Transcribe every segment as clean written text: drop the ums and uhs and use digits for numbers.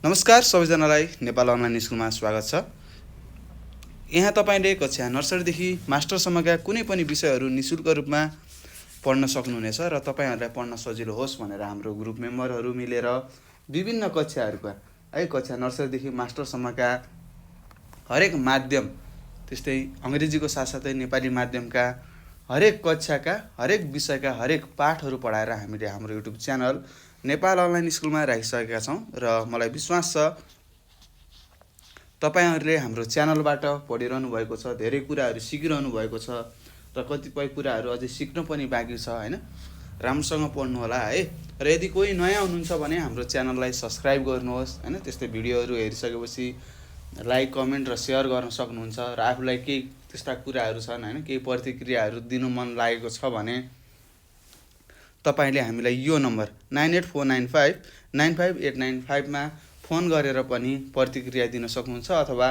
नमस्कार सबैजनालाई नेपाल अनलाइन स्कुलमा स्वागत छ। यहाँ तपाईले कक्षा नर्सरीदेखि मास्टरसम्मका कुनै पनि विषयहरू निशुल्क रूपमा पढ्न सक्नुहुनेछ र तपाईहरुलाई पढ्न सजिलो होस् भनेर हाम्रो ग्रुप मेम्बरहरू मिलेर विभिन्न कक्षाहरूका कक्षा नर्सरीदेखि मास्टरसम्मका हरेक माध्यम त्यस्तै अंग्रेजीको साथसाथै नेपाली माध्यमका हरेक कक्षाका हरेक विषयका हरेक पाठहरू पढाएर हामीले हाम्रो युट्युब च्यानल नेपाल अनलाइन स्कुलमा राखिसकेका छौं र मलाई विश्वास छ तपाईहरुले हाम्रो च्यानलबाट पढिरहनु भएको छ, धेरै कुराहरू सिकिरहनु भएको छ र कतिपय कुराहरू अझै सिक्न पनि बाँकी छ हैन। राम्रोसँग पढ्नु होला है। र यदि कोही नयाँ हुनुहुन्छ भने हाम्रो च्यानललाई सब्स्क्राइब गर्नुहोस् हैन। त्यस्तै भिडियोहरू हेरिसकेपछि लाइक, कमेन्ट र शेयर गर्न सक्नुहुन्छ र आफुलाई केही त्यस्ता कुराहरू छन् हैन, केही प्रतिक्रियाहरू दिनु मन लागेको छ भने तपाईले हामीलाई यो नम्बर 9849595895 मा फोन गरेर पनि प्रतिक्रिया दिन सक्नुहुन्छ अथवा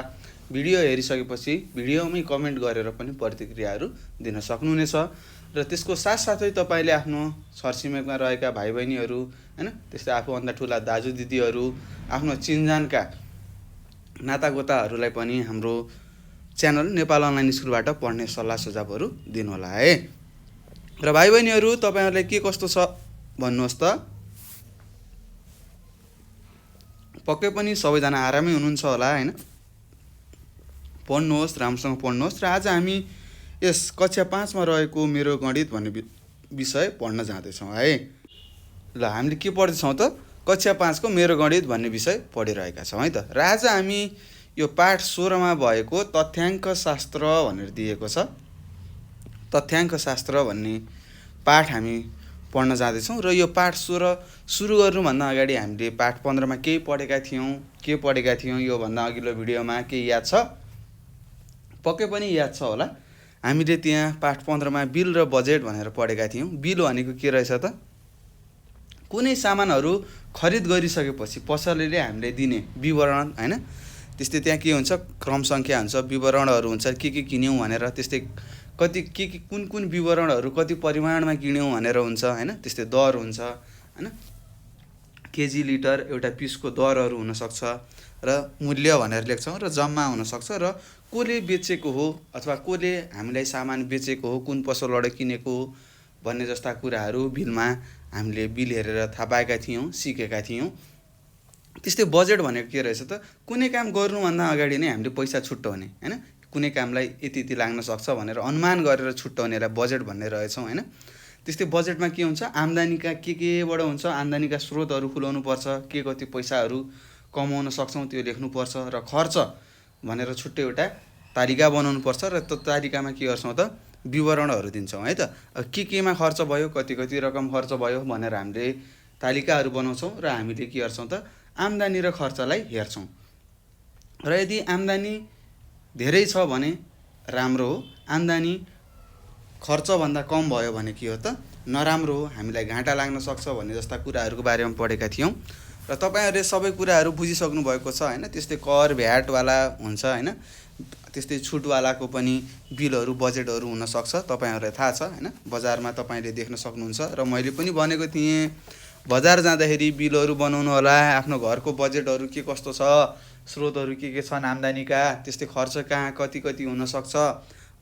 भिडियो हेरिसकेपछि भिडियोमै कमेन्ट गरेर पनि प्रतिक्रियाहरू दिन सक्नुहुनेछ। र त्यसको साथसाथै तपाईले आफ्नो छरछिमेकमा रहेका भाइबहिनीहरू हैन, त्यस्तै आफूभन्दा ठूला दाजुदिदीहरू, आफ्नो चिनजानका नातागोताहरूलाई पनि हाम्रो च्यानल नेपाल अनलाइन स्कुलबाट पढ्ने सल्लाह सुझावहरू दिनु होला है। र भाइबहिनीहरू तपाईहरुलाई के कस्तो छ भन्नुहोस् त। पक्कै पनि सबैजना आरामै हुनुहुन्छ होला हैन। पढ्नुहोस्, राम्रोसँग पढ्नुहोस्। र आज हामी यस कक्षा 5 मा रहेको मेरो गणित भन्ने विषय पढ्न जाँदैछौँ है। ल हामीले के पढ्दैछौँ त? कक्षा 5 को मेरो गणित भन्ने विषय पढिरहेका छौँ है त। र आज हामी यो पाठ 16 मा भएको तथ्याङ्क शास्त्र भनेर दिएको छ। तथ्याङ्क शास्त्र भन्ने पाठ हामी पढ्न जाँदैछौँ र यो पाठ 16 सुरु गर्नुभन्दा अगाडि हामीले पाठ 15 मा के पढेका थियौं यो भन्दा अघिल्लो भिडियोमा के याद छ? पक्कै पनि याद छ होला। हामीले त्यहाँ पाठ 15 मा बिल र बजेट भनेर पढेका थियौं। बिल भनेको के रहेछ त? कुनै सामानहरू खरिद गरिसकेपछि पसलेले हामीले दिने विवरण हैन। त्यस्तै त्यहाँ के हुन्छ? क्रम संख्या हुन्छ, विवरणहरू हुन्छ, के किन्यौं भनेर, त्यस्तै कति कुन विवरणहरू कति परिमाणमा किन्यौं भनेर हुन्छ हैन। त्यस्तै दर हुन्छ हैन, केजी लिटर एउटा पिसको दरहरू हुन सक्छ र मूल्य भनेर लेख्छौं र जम्मा हुन सक्छ र कोले बेचेको हो अथवा कोले हामीलाई सामान बेचेको हो, कुन पसलबाट किनेको हो भन्ने जस्ता कुराहरू बिलमा हामीले बिल हेरेर थाहा पाएका थियौं, सिकेका थियौं। त्यस्तै बजेट भनेको के रहेछ त? कुनै काम गर्नुभन्दा अगाडि नै हामीले पैसा छुट्याउने हैन। कुनै कामलाई यति लाग्न सक्छ भनेर अनुमान गरेर छुट्याउनेलाई बजेट भन्ने रहेछौं हैन। त्यस्तै बजेटमा के हुन्छ? आम्दानीका केबाट हुन्छ, आम्दानीका स्रोतहरू खुलाउनु पर्छ, के कति पैसाहरू कमाउन सक्छौं त्यो लेख्नु पर्छ र खर्च भनेर छुट्टै एउटा तालिका बनाउनु पर्छ र त्यो तालिकामा के गर्छौं त? विवरणहरू दिन्छौं है त। केमा खर्च भयो, कति रकम खर्च भयो भनेर हामीले तालिकाहरू बनाउँछौं र हामीले के गर्छौं त? आम्दानी र खर्चलाई हेर्छौं। र यदि आम्दानी धेरै छ भने राम्रो हो, आम्दानी खर्च भन्दा कम भयो भने के हो त? नराम्रो हो, हामीलाई घाटा लाग्न सक्छ भन्ने जस्ता कुराहरूको बारेमा पढेका थियौं। र तपाईहरुले सबै कुराहरू बुझिसक्नु भएको छ हैन। त्यस्तै कर भ्याट वाला हुन्छ हैन, त्यस्तै छुट वालाको पनि बिलहरू बजेटहरू हुन सक्छ, तपाईहरुलाई थाहा छ हैन। बजारमा तपाईले देख्न सक्नुहुन्छ र मैले पनि भनेको थिएँ बजार जाँदाखेरि बिलहरू बनाउनु होला, आफ्नो घरको बजेटहरू के कस्तो छ, स्रोतहरू के छन् आम्दानीका, त्यस्तै खर्च कहाँ कति हुन सक्छ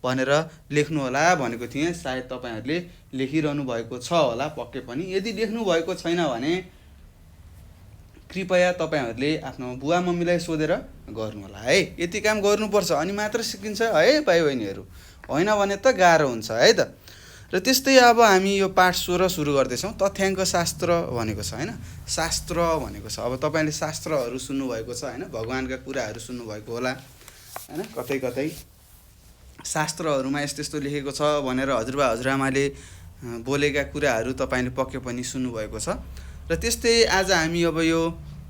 भनेर लेख्नु होला भनेको थिएँ। सायद तपाईहरुले लेखिरहनु भएको छ होला पक्कै पनि। यदि लेख्नु भएको छैन भने कृपया तपाईहरुले आफ्नो बुवा मम्मीलाई सोधेर गर्नु होला है। यति काम गर्नुपर्छ अनि मात्र सिकिन्छ है भाइबहिनीहरू, होइन भने त गाह्रो हुन्छ है त। र त्यस्तै अब हामी यो पाठ 16 सुरु गर्दैछौँ। तथ्याङ्क शास्त्र भनेको छ हैन, शास्त्र भनेको छ। अब तपाईले शास्त्रहरू सुन्नु भएको छ हैन, भगवानका कुराहरू सुन्नु भएको होला हैन। कतै शास्त्रहरूमा यस्तो लेखेको छ भनेर हजुरबा हजुरआमाले बोलेका कुराहरू तपाईले पक्कै पनि सुन्नु भएको छ। र त्यस्तै आज हामी अब यो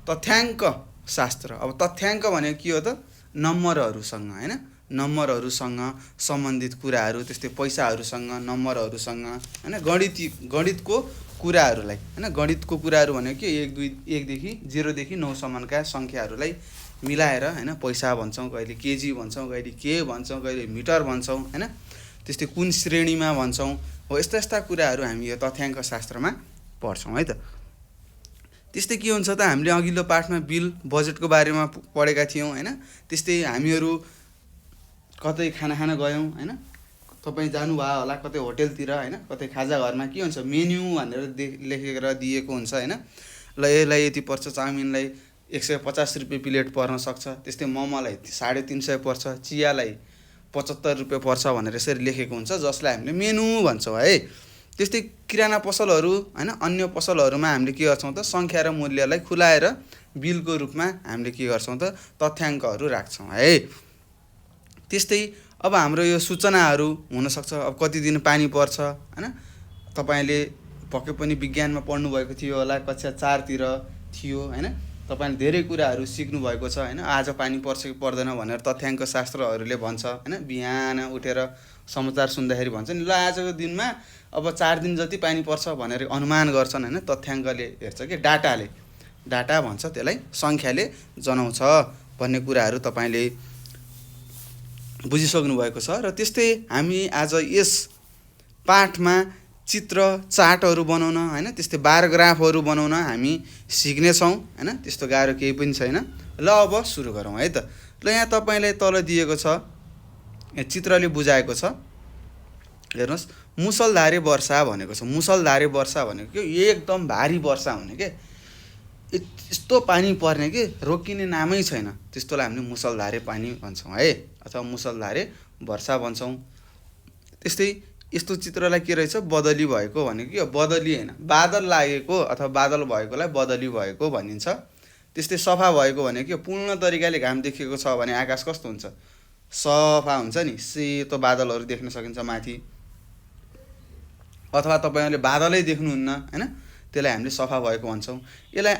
तथ्याङ्क शास्त्र, अब तथ्याङ्क भनेको के हो त? नम्बरहरूसँग हैन, नम्बरहरूसँग सम्बन्धित कुराहरू, त्यस्तै पैसाहरूसँग, नम्बरहरूसँग हैन, गणितको कुराहरूलाई हैन। गणितको कुराहरू भनेको के? 1 देखि 0 देखि 9 सम्मका संख्याहरूलाई मिलाएर हैन पैसा भन्छौं, कहिले केजी भन्छौं, कहिले के भन्छौं, कहिले मिटर भन्छौं हैन। त्यस्तै कुन श्रेणीमा भन्छौं हो, यस्ता कुराहरू हामी यो तथ्याङ्क शास्त्रमा पढ्छौं है त। त्यस्तै के हुन्छ त हामीले अघिल्लो पाठमा बिल बजेटको बारेमा पढेका थियौँ हैन। त्यस्तै हामीहरू कतै खाना खान गयौँ हैन, तपाईँ जानुभयो होला कतै होटेलतिर हैन, कतै खाजा घरमा के हुन्छ मेन्यु भनेर लेखेर दिएको हुन्छ हैन। ल यसलाई यति पर्छ, चाउमिनलाई 150 रुपियाँ प्लेट पर्न सक्छ, त्यस्तै मोमोलाई 350 पर्छ, चियालाई 75 रुपियाँ पर्छ भनेर यसरी लेखेको हुन्छ, जसलाई हामीले मेनु भन्छौँ है। त्यस्तै किराना पसलहरू हैन, अन्य पसलहरूमा हामीले के गर्छौँ त सङ्ख्या र मूल्यलाई खुलाएर बिलको रूपमा हामीले के गर्छौँ त तथ्याङ्कहरू राख्छौँ है। त्यस्तै अब हाम्रो यो सूचनाहरू हुनसक्छ, अब कति दिन पानी पर्छ हैन। तपाईँले पक्कै पनि विज्ञानमा पढ्नुभएको थियो होला, कक्षा 4 तिर थियो हैन। तपाईँले धेरै कुराहरू सिक्नुभएको छ हैन, आज पानी पर्छ कि पर्दैन भनेर तथ्याङ्क शास्त्रहरूले भन्छ हैन। बिहान उठेर समाचार सुन्दाखेरि भन्छ नि ल आजको दिनमा अब 4 दिन जति पानी पर्छ भनेर अनुमान गर्छन् हैन। तथ्याङ्कले हेर्छ कि डाटा भन्छ त्यसलाई, सङ्ख्याले जनाउँछ भन्ने कुराहरू तपाईँले बुझिसक्नु भएको छ। र त्यस्तै हामी आज यस पाठमा चित्र चार्टहरू बनाउन हैन, त्यस्तै बार ग्राफहरू बनाउन हामी सिक्नेछौँ हैन। त्यस्तो गाह्रो केही पनि छैन। ल अब सुरु गरौँ है त। ल यहाँ तपाईँलाई तल दिएको छ, यहाँ चित्रले बुझाएको छ, हेर्नुहोस् मुसलधारे वर्षा भनेको छ। मुसलधारे वर्षा भनेको के, एकदम भारी वर्षा हुने के, यस्तो पानी पर्ने कि रोकिने नामै छैन, त्यस्तोलाई हामीले मुसलधारे पानी भन्छौँ है, अथवा मुसलधारे वर्षा भन्छौँ। त्यस्तै यस्तो चित्रलाई के रहेछ बदली भएको भनेको के, बदली होइन बादल लागेको अथवा बादल भएकोलाई बदली भएको भनिन्छ। त्यस्तै सफा भएको भनेको के, पूर्ण तरिकाले घाम देखिएको छ भने आकाश कस्तो हुन्छ, सफा हुन्छ नि, सेतो बादलहरू देख्न सकिन्छ माथि। अथवा तपाईँहरूले बादलै देख्नुहुन्न हैन, त्यसलाई हामीले सफा भएको भन्छौँ। यसलाई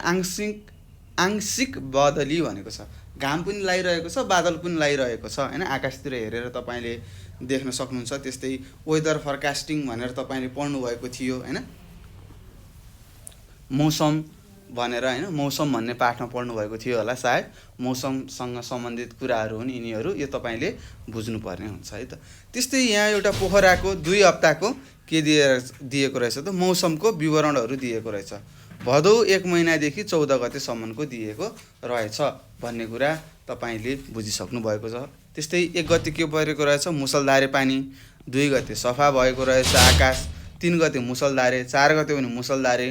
आंशिक बदली भनेको छ, घाम पनि लागिरहेको छ बादल पनि लागिरहेको छ हैन, आकाशतिर हेरेर तपाईँले देख्न सक्नुहुन्छ। त्यस्तै वेदर फोरकास्टिङ भनेर तपाईँले पढ्नुभएको थियो हैन, मौसम भनेर हैन, मौसम भन्ने पाठमा पढ्नुभएको थियो होला सायद। मौसमसँग सम्बन्धित कुराहरू हुन् यिनीहरू, यो तपाईँले बुझ्नुपर्ने हुन्छ है त। त्यस्तै यहाँ एउटा पोखराको 2 हप्ताको के दिएको रहेछ त मौसमको विवरणहरू दिएको रहेछ। भदौ 1 महिनादेखि 14 गतेसम्मको दिएको रहेछ भन्ने कुरा तपाईँले बुझिसक्नु भएको छ। त्यस्तै 1 गते के परेको रहेछ मुसलधारे पानी, 2 गते सफा भएको रहेछ आकाश, 3 गते मुसलधारे, 4 गते पनि मुसलधारे,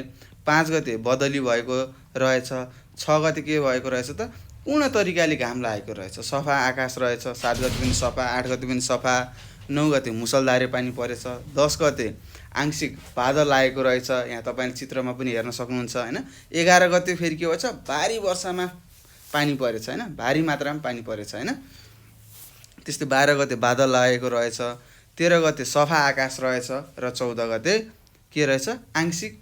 5 गते बदली भएको रहेछ, 6 गते के भएको रहेछ त पूर्ण तरिकाले घाम लागेको रहेछ, सफा आकाश रहेछ, 7 गते पनि सफा, 8 गते पनि सफा, 9 गते मुसलधारे पानी परेछ, 10 गते आंशिक बादल लागेको रहेछ, यहाँ तपाईँले चित्रमा पनि हेर्न सक्नुहुन्छ हैन। 11 गते फेरि के भएछ भारी वर्षामा पानी परेछ हैन, भारी मात्रामा पानी परेछ हैन। त्यस्तै 12 गते बादल लागेको रहेछ, 13 गते सफा आकाश रहेछ र 14 गते के रहेछ आंशिक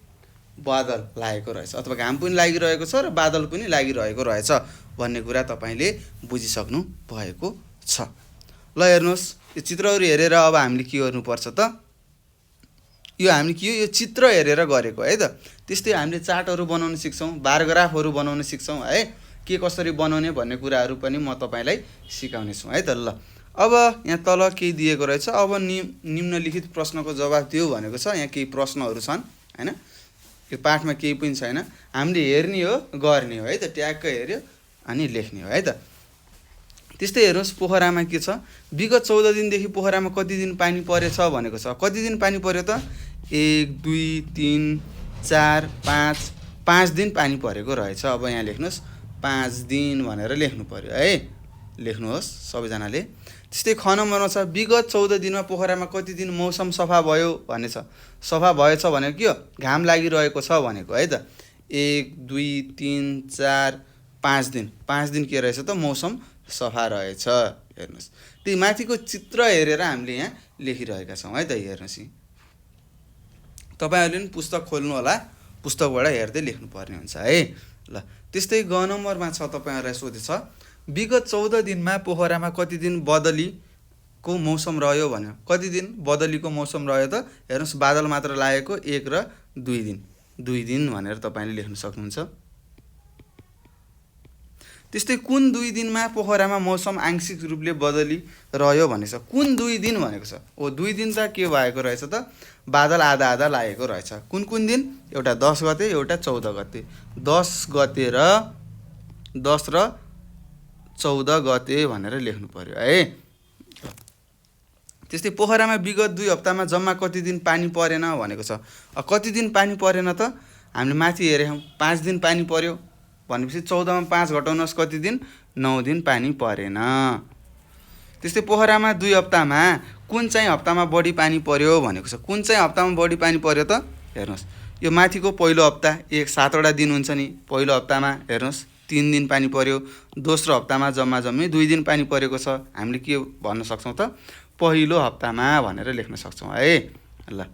बादल लागेको रहेछ, अथवा घाम पनि लागिरहेको छ र बादल पनि लागिरहेको रहेछ भन्ने कुरा तपाईँले बुझिसक्नु भएको छ। ल हेर्नुहोस् यो चित्रहरू हेरेर अब हामीले के गर्नुपर्छ त, यो हामीले के हो यो चित्र हेरेर गरेको है त। त्यस्तै हामीले चार्टहरू बनाउन सिक्छौँ, बार ग्राफहरू बनाउन सिक्छौँ है, के कसरी बनाउने भन्ने कुराहरू पनि म तपाईँलाई सिकाउने छु है त। ल अब यहाँ तल केही दिएको रहेछ, अब निम्नलिखित प्रश्नको जवाफ दिऊ भनेको छ। यहाँ केही प्रश्नहरू छन् हैन, यो पाठमा केही पनि छैन, हामीले हेर्ने हो गर्ने हो है त, ट्याक्क हेर्यो अनि लेख्ने हो है त। त्यस्तै हेर्नुहोस् पोखरामा के छ, विगत 14 दिनदेखि पोखरामा कति दिन पानी परेछ भनेको छ। कति दिन पानी पर्यो त 1 2 3 4 5 दिन पानी परेको रहेछ। अब यहाँ लेख्नुहोस् 5 दिन भनेर लेख्नु पर्यो है, लेख्नुहोस् सबैजनाले। त्यस्तै ख नम्बरमा छ विगत 14 दिनमा पोखरामा कति दिन मौसम सफा भयो भन्ने छ। सफा भएछ भनेको के हो घाम लागिरहेको छ भनेको है त। 1 2 3 4 5 दिन, 5 दिन के रहेछ त मौसम सफा रहेछ। हेर्नुहोस् त्यो माथिको चित्र हेरेर हामीले यहाँ लेखिरहेका छौँ है त। हेर्नुहोस् तपाईँहरूले पनि पुस्तक खोल्नु होला, पुस्तकबाट हेर्दै लेख्नुपर्ने हुन्छ है। ल त्यस्तै ग नम्बरमा छ तपाईँहरूलाई सोधेछ विगत 14 दिनमा पोखरामा कति दिन बदलीको मौसम रह्यो भन्यो। कति दिन बदलीको मौसम रह्यो त, हेर्नुहोस् बादल मात्र लागेको 1 र 2 दिन, 2 दिन भनेर तपाईँले लेख्न सक्नुहुन्छ। त्यस्तै कुन 2 दिनमा पोखरामा मौसम आंशिक रूपले बदली रह्यो भनेको छ। कुन 2 दिन भनेको छ। 2 दिन त के भएको रहेछ त बादल आधा आधा लागेको रहेछ। कुन कुन दिन? एउटा 10 गते एउटा 14 गते। 10 गते र 10 र 14 गते भनेर लेख्नु पर्यो है। त्यस्तै पोखरामा विगत 2 हप्तामा जम्मा कति दिन पानी परेन भनेको छ। कति दिन पानी परेन त हामीले माथि हेर्यौँ 5 दिन पानी पर्यो भनेपछि 14 मा 5 घटाउनुहोस् कति दिन? 9 दिन पानी परेन। त्यस्तै पोखरामा 2 हप्तामा कुन चाहिँ हप्तामा बढी पानी पर्यो भनेको छ। कुन चाहिँ हप्तामा बढी पानी पर्यो त हेर्नुहोस् यो माथिको पहिलो हप्ता 7वटा दिन हुन्छ नि। पहिलो हप्तामा हेर्नुहोस् 3 दिन पानी पर्यो। दोस्रो हप्तामा जम्मा जम्मी 2 दिन पानी परेको छ। हामीले के भन्न सक्छौँ त पहिलो हप्तामा भनेर लेख्न सक्छौँ है। ल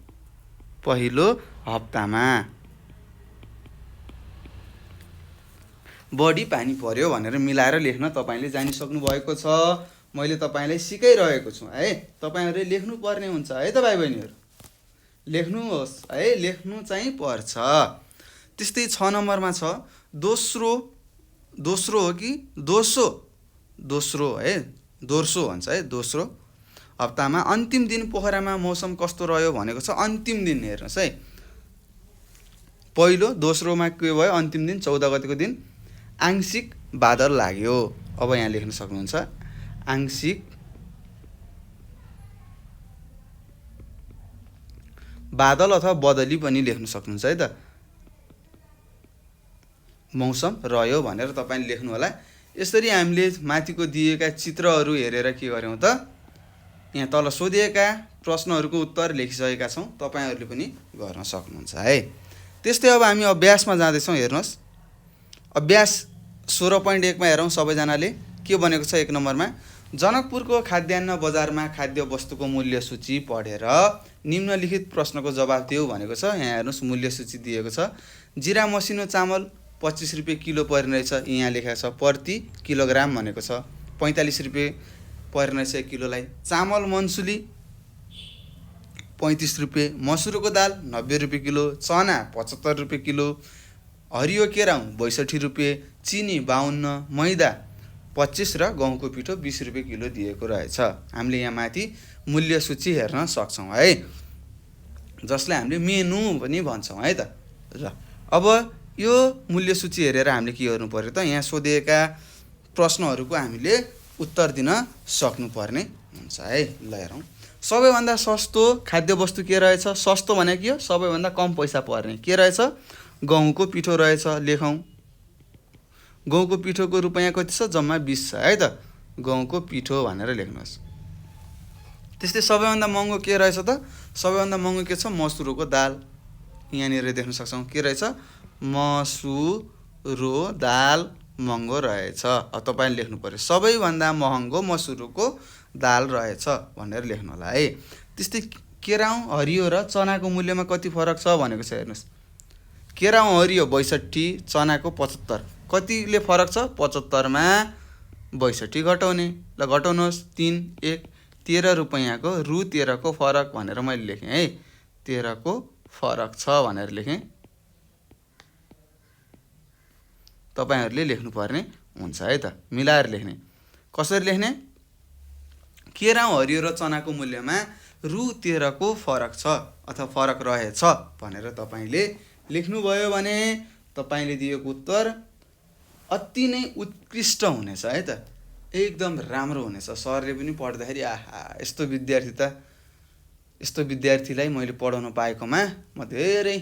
पहिलो हप्तामा बढी पानी पर्यो भनेर मिलाएर लेख्न तपाईले जानिसक्नु भएको छ। मैले तपाईलाई सिकाइरहेको छु है। तपाईहरुले लेख्नु पर्ने हुन्छ है त भाइ बहिनीहरु। लेख्नुहोस् है, लेख्नु चाहिँ पर्छ। त्यस्तै 6 नम्बरमा छ दोस्रो हो कि दोस्रो है, दोस्रो भन्छ है। दोस्रो हप्तामा अन्तिम दिन पोखरामा मौसम कस्तो रह्यो भनेको छ। अन्तिम दिन हेर्नुस् है। पहिलो दोस्रोमा के भयो? अन्तिम दिन 14 गतेको दिन आंशिक बादल लाग्यो। अब यहाँ लेख्न सक्नुहुन्छ आंशिक बादल अथवा बदली पनि लेख्न सक्नुहुन्छ है त। मौसम रह्यो भनेर तपाईले लेख्नु होला। यसरी हामीले माथिको दिएका चित्रहरू हेरेर के गर्यौं त यहाँ तल सोधिएका प्रश्नहरूको उत्तर लेखिसकेका छौं। तपाईहरुले पनि गर्न सक्नुहुन्छ है। त्यस्तै अब हामी अभ्यासमा जाँदै छौं। हेर्नुस् अभ्यास 16.1 मा हेरौं सबैजनाले के भनेको छ। 1 नम्बरमा जनकपुरको खाद्यान्न बजारमा खाद्य वस्तुको मूल्य सूची पढेर निम्नलिखित प्रश्नको जवाफ देऊ भनेको छ। यहाँ हेर्नुस् मूल्य सूची दिएको छ। जिरा मसिनो चामल 25 रुपैयाँ किलो पर्ने रहेछ। यहाँ लेखेको छ प्रति किलोग्राम भनेको छ। 45 रुपैयाँ पर्ने रहेछ किलोलाई। चामल मनसुली 35 रुपैयाँ, मसुरको दाल 90 रुपैयाँ किलो, चना 75 रुपैयाँ किलो, हरियो केराउ 62 रुपैयाँ, चिनी 52, मैदा 25 र गहुँको पिठो 20 रुपैयाँ किलो दिएको रहेछ। हामीले यहाँ माथि मूल्य सूची हेर्न सक्छौं है, जसलाई हामीले मेनु पनि भन्छौं है त। ल अब यो मूल्य सूची हेरेर हामीले के गर्नु पर्यो त यहाँ सोधिएका प्रश्नहरूको हामीले उत्तर दिन सक्नुपर्ने हुन्छ है। ल हेरौँ सबैभन्दा सस्तो खाद्य वस्तु के रहेछ। सस्तो भनेको के हो? सबैभन्दा कम पैसा पर्ने के रहेछ? गहुँको पिठो रहेछ। लेखौँ गहुँको पिठोको रुपैयाँ कति छ? जम्मा 20 छ है त। गहुँको पिठो भनेर लेख्नुहोस्। त्यस्तै सबैभन्दा महँगो के रहेछ त? सबैभन्दा महँगो के छ? मसुरको दाल। यहाँनिर देख्न सक्छौँ के रहेछ? मसुरो दाल महँगो रहेछ। अब तपाईले लेख्नु पर्यो सबैभन्दा महँगो मसुरको दाल रहेछ भनेर लेख्नु होला है। त्यस्तै केराउ हरियो र चनाको मूल्यमा कति फरक छ भनेको छ। हेर्नुस् केराउ हरियो 62, चनाको 75। कतिले फरक छ? 75 मा 62 घटाउने। ल घटाउनुहोस् 3 1 13 रुपैयाँको रु 13 को फरक भनेर मैले लेखेँ है। 13 को फरक छ भनेर लेखेँ। तपाईहरुले लेख्नु पर्ने हुन्छ है त। मिलाएर लेख्ने। कसरी लेख्ने? केराउ हरियो र चनाको मूल्यमा रु 13 को फरक छ अथवा फरक रहेछ भनेर तपाईले लेख्नुभयो भने तपाईले दिएको उत्तर अति नै उत्कृष्ट हुनेछ है त। एकदम राम्रो हुनेछ। सरले पनि पढ्दाखेरि आहा यस्तो विद्यार्थीलाई मैले पढाउन पाएकोमा म धेरै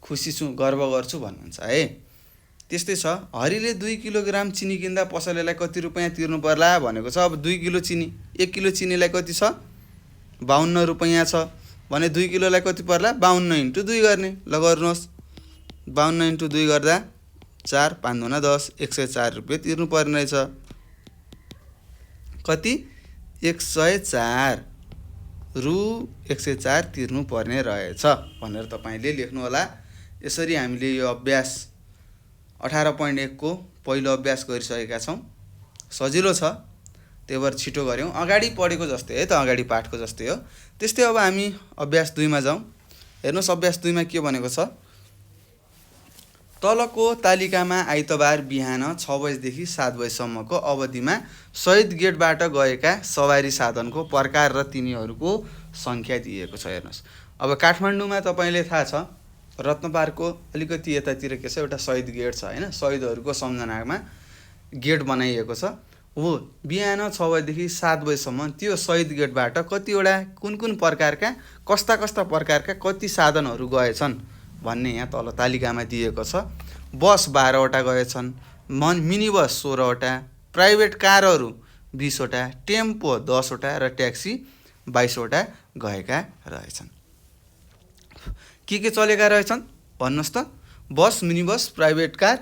खुसी छु, गर्व गर्छु भन्नुहुन्छ है। त्यस्तै छ हरिले 2 किलोग्राम चिनी किन्दा पसलेलाई कति रुपैयाँ तिर्नु पर्ला भनेको छ। अब 2 किलो चिनी, 1 किलो चिनीलाई कति छ? 52 रुपैयाँ छ भने 2 किलोलाई कति पर्ला? 52 × 2 गर्ने। ल गर्नुहोस् 52 × 2 गर्दा 4 5 दुना 10 104 रुपैयाँ तिर्नु पर्ने रहेछ। कति? 104 रु 104 तिर्नु पर्ने रहेछ भनेर तपाईले लेख्नु होला। यसरी हामीले यो अभ्यास 18.1 को पहिलो अभ्यास गरिसकेका छौं। सजिलो छ, त्यही भएर छिटो गर्यौं। अगाडि पढेको जस्तै है त, अगाडि पाठको जस्तै हो। त्यस्तै अब हामी अभ्यास 2 मा जाउँ। हेर्नुस् अभ्यास 2 मा के भनेको छ? तलको तालिकामा आइतबार बिहान 6 बजेदेखि 7 बजेसम्मको अवधिमा शहीद गेटबाट गएका सवारी साधनको प्रकार र तिनीहरूको सङ्ख्या दिएको छ। हेर्नुहोस्, अब काठमाडौँमा तपाईँले थाहा छ रत्नपार्कको अलिकति यतातिर के छ, एउटा शहीद गेट छ होइन, शहीदहरूको सम्झनामा गेट बनाइएको छ। हो, बिहान 6 बजेदेखि 7 बजेसम्म त्यो शहीद गेटबाट कतिवटा कुन कुन प्रकारका कस्ता कस्ता प्रकारका कति साधनहरू गएछन् भन्ने यहाँ तल तालिकामा दिएको छ। बस 12वटा गएछन्, मिनी बस 16वटा, प्राइभेट कारहरू 20वटा, टेम्पो 10वटा र ट्याक्सी 22वटा गएका रहेछन्। के चलेका रहेछन् भन्नुहोस् त? Bus, mini bus, private car,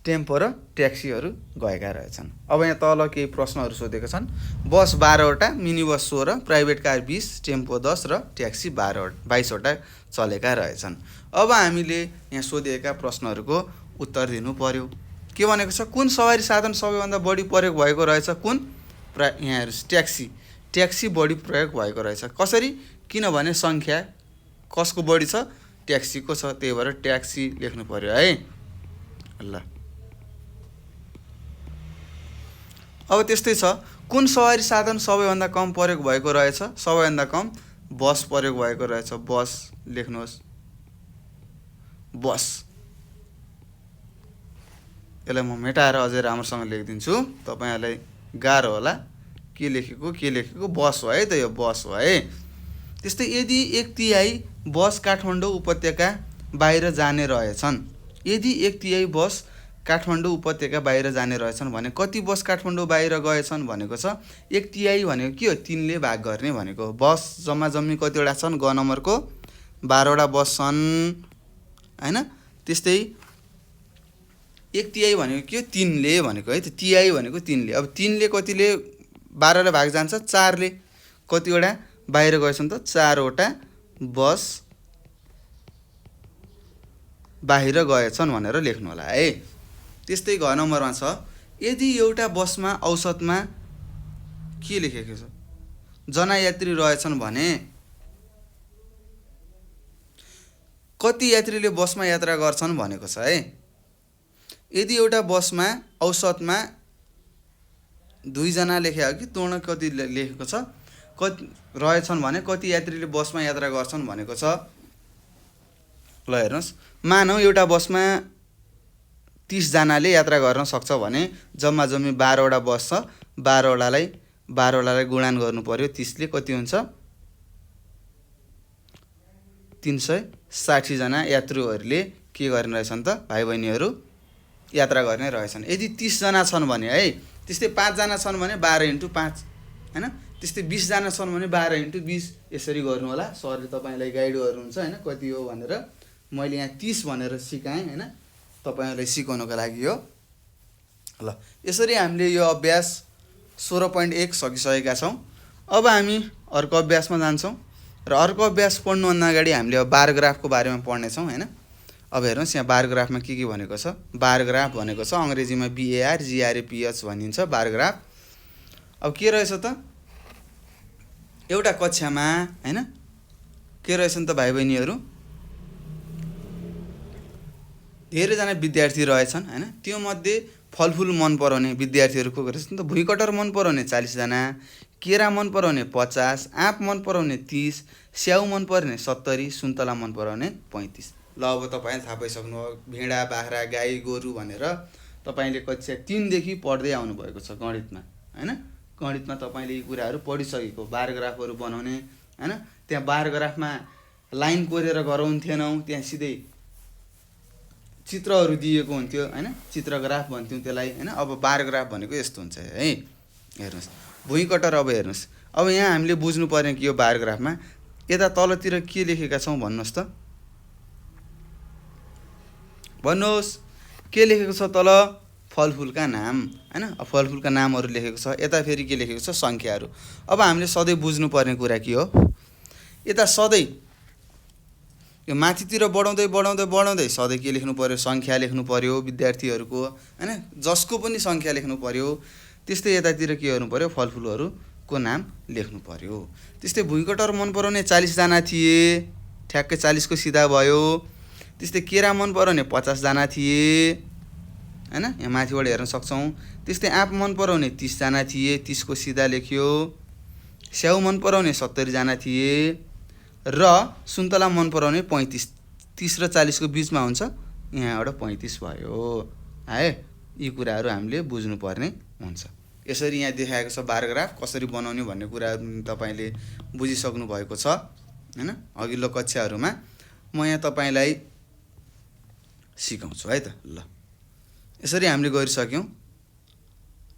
tempo र ट्याक्सीहरू गएका रहेछन्। अब यहाँ तल केही प्रश्नहरू सोधेका छन्। बस 12वटा, mini bus 16, private car 20, tempo 10 र ट्याक्सी 22वटा चलेका रहेछन्। अब हामीले यहाँ सोधिएका प्रश्नहरूको उत्तर दिनु पर्यो। के भनेको छ? कुन सवारी साधन सबैभन्दा बढी प्रयोग भएको रहेछ? कुन? यहाँ हेर्नुहोस्, ट्याक्सी बढी प्रयोग भएको रहेछ। कसरी? किनभने सङ्ख्या कसको बढी छ? ट्याक्सीको छ, त्यही भएर ट्याक्सी लेख्नु पर्यो है। ल, अब त्यस्तै छ। कुन सवारी साधन सबैभन्दा कम प्रयोग भएको रहेछ? सबैभन्दा कम बस प्रयोग भएको रहेछ। बस लेख्नुहोस्, बस। यसलाई म मेटाएर अझै राम्रोसँग लेखिदिन्छु, तपाईँहरूलाई गाह्रो होला। के लेखेको? बस हो है त, यो बस हो है। त्यस्तै यदि 1/3 बस काठमाडौँ उपत्यका बाहिर जाने रहेछन्, यदि 1/3 बस काठमाडौँ उपत्यका बाहिर जाने रहेछन् भने कति बस काठमाडौँ बाहिर गएछन् भनेको छ। 1/3 भनेको के हो? 3 ले भाग गर्ने भनेको। बस जम्मा जम्मी कतिवटा छन्? ग नम्बरको 12वटा बस छन् होइन। त्यस्तै 1/3 भनेको के हो? 3 ले भनेको है त। तिहाई भनेको 3 ले। अब 3 ले कतिले 12 ले भाग जान्छ? 4 ले। कतिवटा बाहिर गएछन् त? 4वटा बस बाहिर गएछन् भनेर लेख्नु होला है। त्यस्तै घ नम्बरमा छ, यदि एउटा बसमा औसतमा के लेखेको छ? जना यात्री रहेछन् भने कति यात्रीले बसमा यात्रा गर्छन् भनेको छ है। यदि एउटा बसमा औसतमा 2 जना लेखेको कि पूर्ण कति लेखेको छ? कति रहेछन् भने कति यात्रीले बसमा यात्रा गर्छन् भनेको छ। ल हेर्नुहोस्, मानौ एउटा बसमा 30 जनाले यात्रा गर्न सक्छ भने जम्मा जम्मी 12वटा बस छ। 12वटालाई गुणन गर्नु पर्यो 30 ले, कति हुन्छ? 360 जना यात्रुहरूले के गर्ने रहेछन् त? भाइ बहिनीहरू यात्रा गर्ने रहेछन्। यदि 30 जना छन् भने है, त्यस्तै 5 जना छन् भने 12 × 5 हैन। त्यस्तै 20 जना छन् भने 12 × 20 यसरी गर्नु होला। सरले तपाईँलाई गाइड गर्नुहुन्छ हैन कति हो भनेर। मैले यहाँ 30 भनेर सिकाएँ हैन, तपाईहरुलाई सिकाउनको लागि हो। ल, यसरी हामीले यो अभ्यास 16.1 सकिसकेका छौं। अब हामी अर्को अभ्यासमा जान्छौं र अर्को अभ्यास पढ्नुभन्दा अगाडि हामीले अब बार ग्राफको बारेमा पढ्ने छौं हैन। अब हेर्नुस्, यहाँ बार ग्राफमा के भनेको छ? बार ग्राफ भनेको छ अंग्रेजीमा BARGRAPH भनिन्छ बार ग्राफ। अब के रहेछ त? एउटा कक्षामा हैन के रहेछन् त भाइ बहिनीहरु? धेरै जना विद्यार्थी रहेछन् हैन। त्यो मध्ये फलफुल मन पराउने विद्यार्थीहरु को रहेछन् त? भुइँकटर मन पराउने 40 जना, केरा मन पराउने 50, आँप मन पराउने 30, स्याउ मन पराउने 70, सुन्तला मन पराउने 35। ल, अब तपाईले थाहा पाइसक्नुभयो भेडा, बाख्रा, गाई, गोरु भनेर तपाईले कक्षा 3 देखि पढ्दै आउनु भएको छ गणितमा हैन। गणितमा तपाईले यी कुराहरु पढिसकेको, बार ग्राफहरु बनाउने हैन। त्यहाँ बार ग्राफमा लाइन कोरेर गराउँथेनौ, त्यहाँ सिधै चित्रहरु दिएको हुन्थ्यो हैन, चित्र ग्राफ भन्थ्यौ त्यसलाई हैन। अब बार ग्राफ भनेको यस्तो हुन्छ है। हेर्नुस्, भुइँकटर। अब हेर्नुस्, अब यहाँ हामीले बुझ्नु पर्ने के हो बार ग्राफमा? यता तलतिर के लेखेका छौं भन्नुस् त? भन्नुस्, के लेखेको छ तल? फलफुलका नाम हैन। फलफुलका नामहरु लेखेको छ। यता फेरि के लेखेको छ? संख्याहरु। अब हामीले सधैं बुझ्नु पर्ने कुरा के हो? यता सधैं यो माथितिर बढाउँदै बढाउँदै बढाउँदै सधैं के लेख्नु पर्यो? संख्या लेख्नु पर्यो विद्यार्थीहरुको हैन, जसको पनि संख्या लेख्नु पर्यो। त्यस्तै यतातिर के गर्नु पर्यो? फलफुलहरुको नाम लेख्नु पर्यो। त्यस्तै भुइँकटर मन पराउने 40 जना थिए, ठ्याक्कै 40 को सिधा भयो। त्यस्तै केरा मन पर्यो भने 50 जना थिए हैन, यहाँ माथिबाट हेर्न सक्छौँ। त्यस्तै आँप मन पर्यो भने 30 जना थिए, 30 को सिधा लेख्यो। स्याउ मन पर्यो भने 70 जना थिए र सुन्तला मन पर्यो भने 35, 30 र 40 को बिचमा हुन्छ, यहाँबाट 35 भयो है। यी कुराहरू हामीले बुझ्नुपर्ने हुन्छ। यसरी यहाँ देखाएको छ बार ग्राफ कसरी बनाउने भन्ने कुराहरू तपाईले बुझिसक्नु भएको छ हैन। अघिल्लो कक्षाहरूमा म यहाँ तपाईलाई सिकाउँछु है त। ल यसरी हामीले गरिसक्यौं।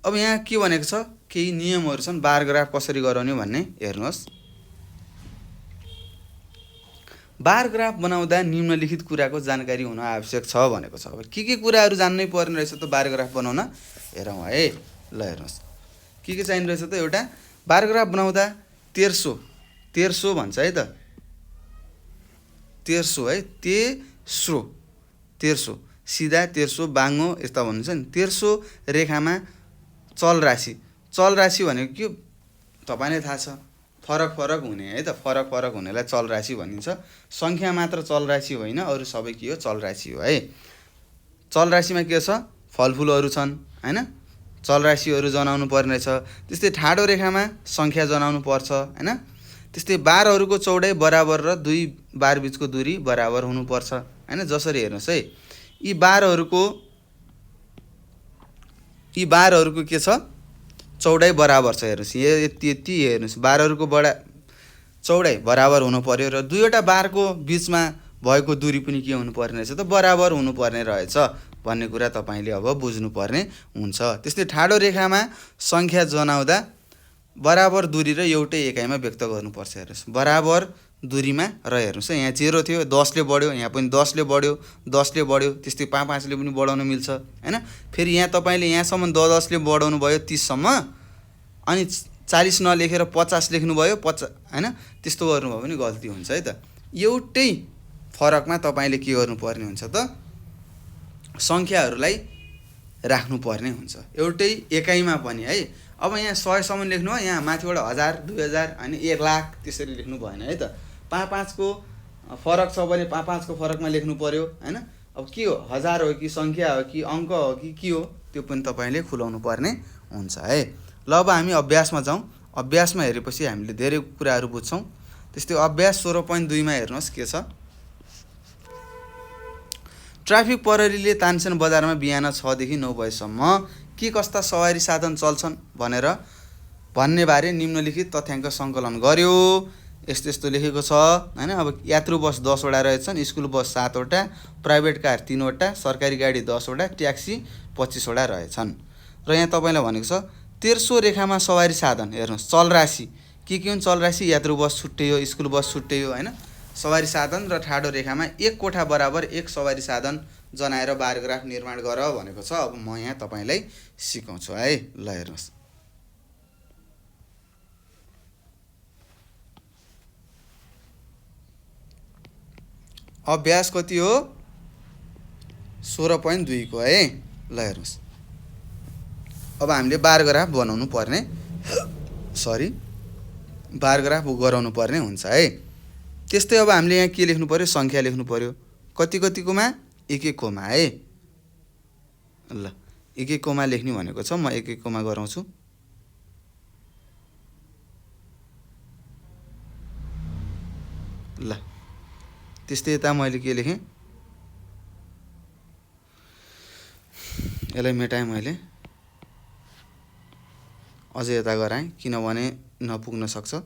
अब यहाँ के भनेको छ, केही नियमहरू छन् बार ग्राफ कसरी गराउने भन्ने हेर्नुहोस्। बार ग्राफ बनाउँदा निम्नलिखित कुराको जानकारी हुन आवश्यक छ भनेको छ। अब के कुराहरू जान्नै पर्ने रहेछ त बार ग्राफ बनाउन, हेरौँ है। ल हेर्नुहोस् के चाहिने रहेछ त। एउटा बार ग्राफ बनाउँदा तेर्सो भन्छ है त, तेर्सो है, तेर्सो सिधा, तेर्सो बाङ्गो यस्ता भन्छ नि। तेर्सो रेखामा चल राशि भनेको के तपाईलाई थाहा छ, फरक हुने है त। फरक हुनेलाई चल राशि भनिन्छ। संख्या मात्र चल राशि होइन, अरु सबै के हो, चल राशि हो है। चल राशिमा के छ, फलफुलहरू छन् हैन, चल राशिहरू जनाउनु पर्ने रहेछ। त्यस्तै ठाडो रेखामा संख्या जनाउनु पर्छ हैन। त्यस्तै बारहरूको चौडाइ बराबर र दुई बार बीचको दूरी बराबर हुनुपर्छ हैन। जसरी हेर्नुस् है, यी बारहरूको के छ, चौडाइ बराबर छ। हेर्नुस् यति हेर्नुस्, बारहरूको चौडाइ बराबर हुनु पर्यो र दुईवटा बारको बीचमा भएको दूरी पनि के हुनु पर्ने रहेछ त, बराबर हुनु पर्ने रहेछ भन्ने कुरा तपाईले अब बुझ्नु पर्ने हुन्छ। त्यस्तै ठाडो रेखामा संख्या जनाउँदा बराबर दूरी र एउटै एकाइमा व्यक्त गर्नुपर्छ। हेर्नुस् बराबर दूरीमा र हेर्नुस् यहाँ 0 थियो, 10 ले बढ्यो, यहाँ पनि 10 ले बढ्यो, 10 ले बढ्यो, त्यस्तै 5 ले पनि बढाउन मिल्छ हैन। फेरि यहाँ तपाईले यहाँसम्म 10 ले बढाउनु भयो 30 सम्म, अनि 40 नलेखेर 50 लेख्नु भयो 50 हैन। त्यस्तो गर्नुभयो भने गल्ती हुन्छ है त। एउटै फरकमा तपाईले के गर्नुपर्ने हुन्छ त, संख्याहरूलाई राख्नुपर्ने हुन्छ एउटै एकाइमा पनि है। अब यहाँ 100 सम्म लेख्नु हो, यहाँ माथिबाट 1000, 2000 अनि 1 लाख त्यसरी लेख्नु भएन है त। 5 को फरक छ भने 5 को फरकमा लेख्नु पर्यो हैन। अब के हो, 1000 हो कि संख्या हो कि अङ्क हो कि के हो, त्यो पनि तपाईले खुलाउनु पर्ने हुन्छ है। ल अब हामी अभ्यासमा जाउँ। अभ्यासमा हेरेपछि हामीले धेरै कुराहरू बुझ्छौँ। त्यस्तै अभ्यास 16.2 मा हेर्नुहोस् के छ। ट्राफिक प्रहरीले तानसेन बजारमा बिहान 6 देखि 9 बजेसम्म के कस्ता सवारी साधन चल्छन् भन्ने बारे निम्नलिखित तथ्याङ्क सङ्कलन गर्यो। यस्तो लेखेको छ हैन। अब यात्रु बस 10 वटा रहेछन्, स्कुल बस 7 वटा, प्राइभेट कार 3 वटा, सरकारी गाडी 10 वटा, ट्याक्सी 25 वटा रहेछन्। र यहाँ तपाईलाई भनेको छ तेर्सो रेखामा सवारी साधन हेर्नुस्, चल राशि के हुन्, चल राशि यात्रु बस छुट्टै हो, स्कुल बस छुट्टै हो हैन। सवारी साधन र ठाडो रेखामा एक कोठा बराबर एक सवारी साधन जनाएर बार ग्राफ निर्माण गर भनेको छ। अब म यहाँ तपाईलाई सिकाउँछु है। ल हेर्नुस्, अभ्यास कति हो, 16.2 को है। ल हेर्नुस्, अब हामीले बार ग्राफ बनाउनु पर्ने बार ग्राफ गराउनु पर्ने हुन्छ है। त्यस्तै अब हामीले यहाँ के लेख्नु पर्यो, संख्या लेख्नु पर्यो। कति कोमा, एक कोमा है। ल एक कोमा लेख्ने भनेको छ, म एक कोमा गराउँछु। ल त्यस्तै यता मैले के लेखेँ, यसलाई मेटाएँ मैले, अझै यता गराएँ किनभने नपुग्न सक्छ।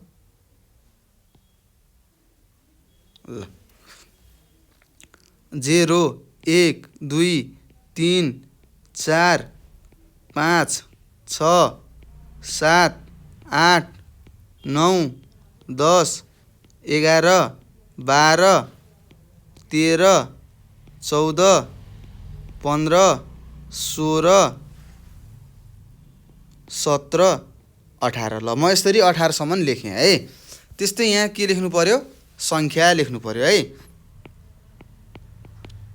ल 0 1 2 3 4 5 6 7 8 9 10 11 12 13 14 15 16 17 18। ल म यसरी 18 सम्म लेखेँ है। त्यस्तै यहाँ के लेख्नु पर्यो, संख्या लेख्नु पर्यो है।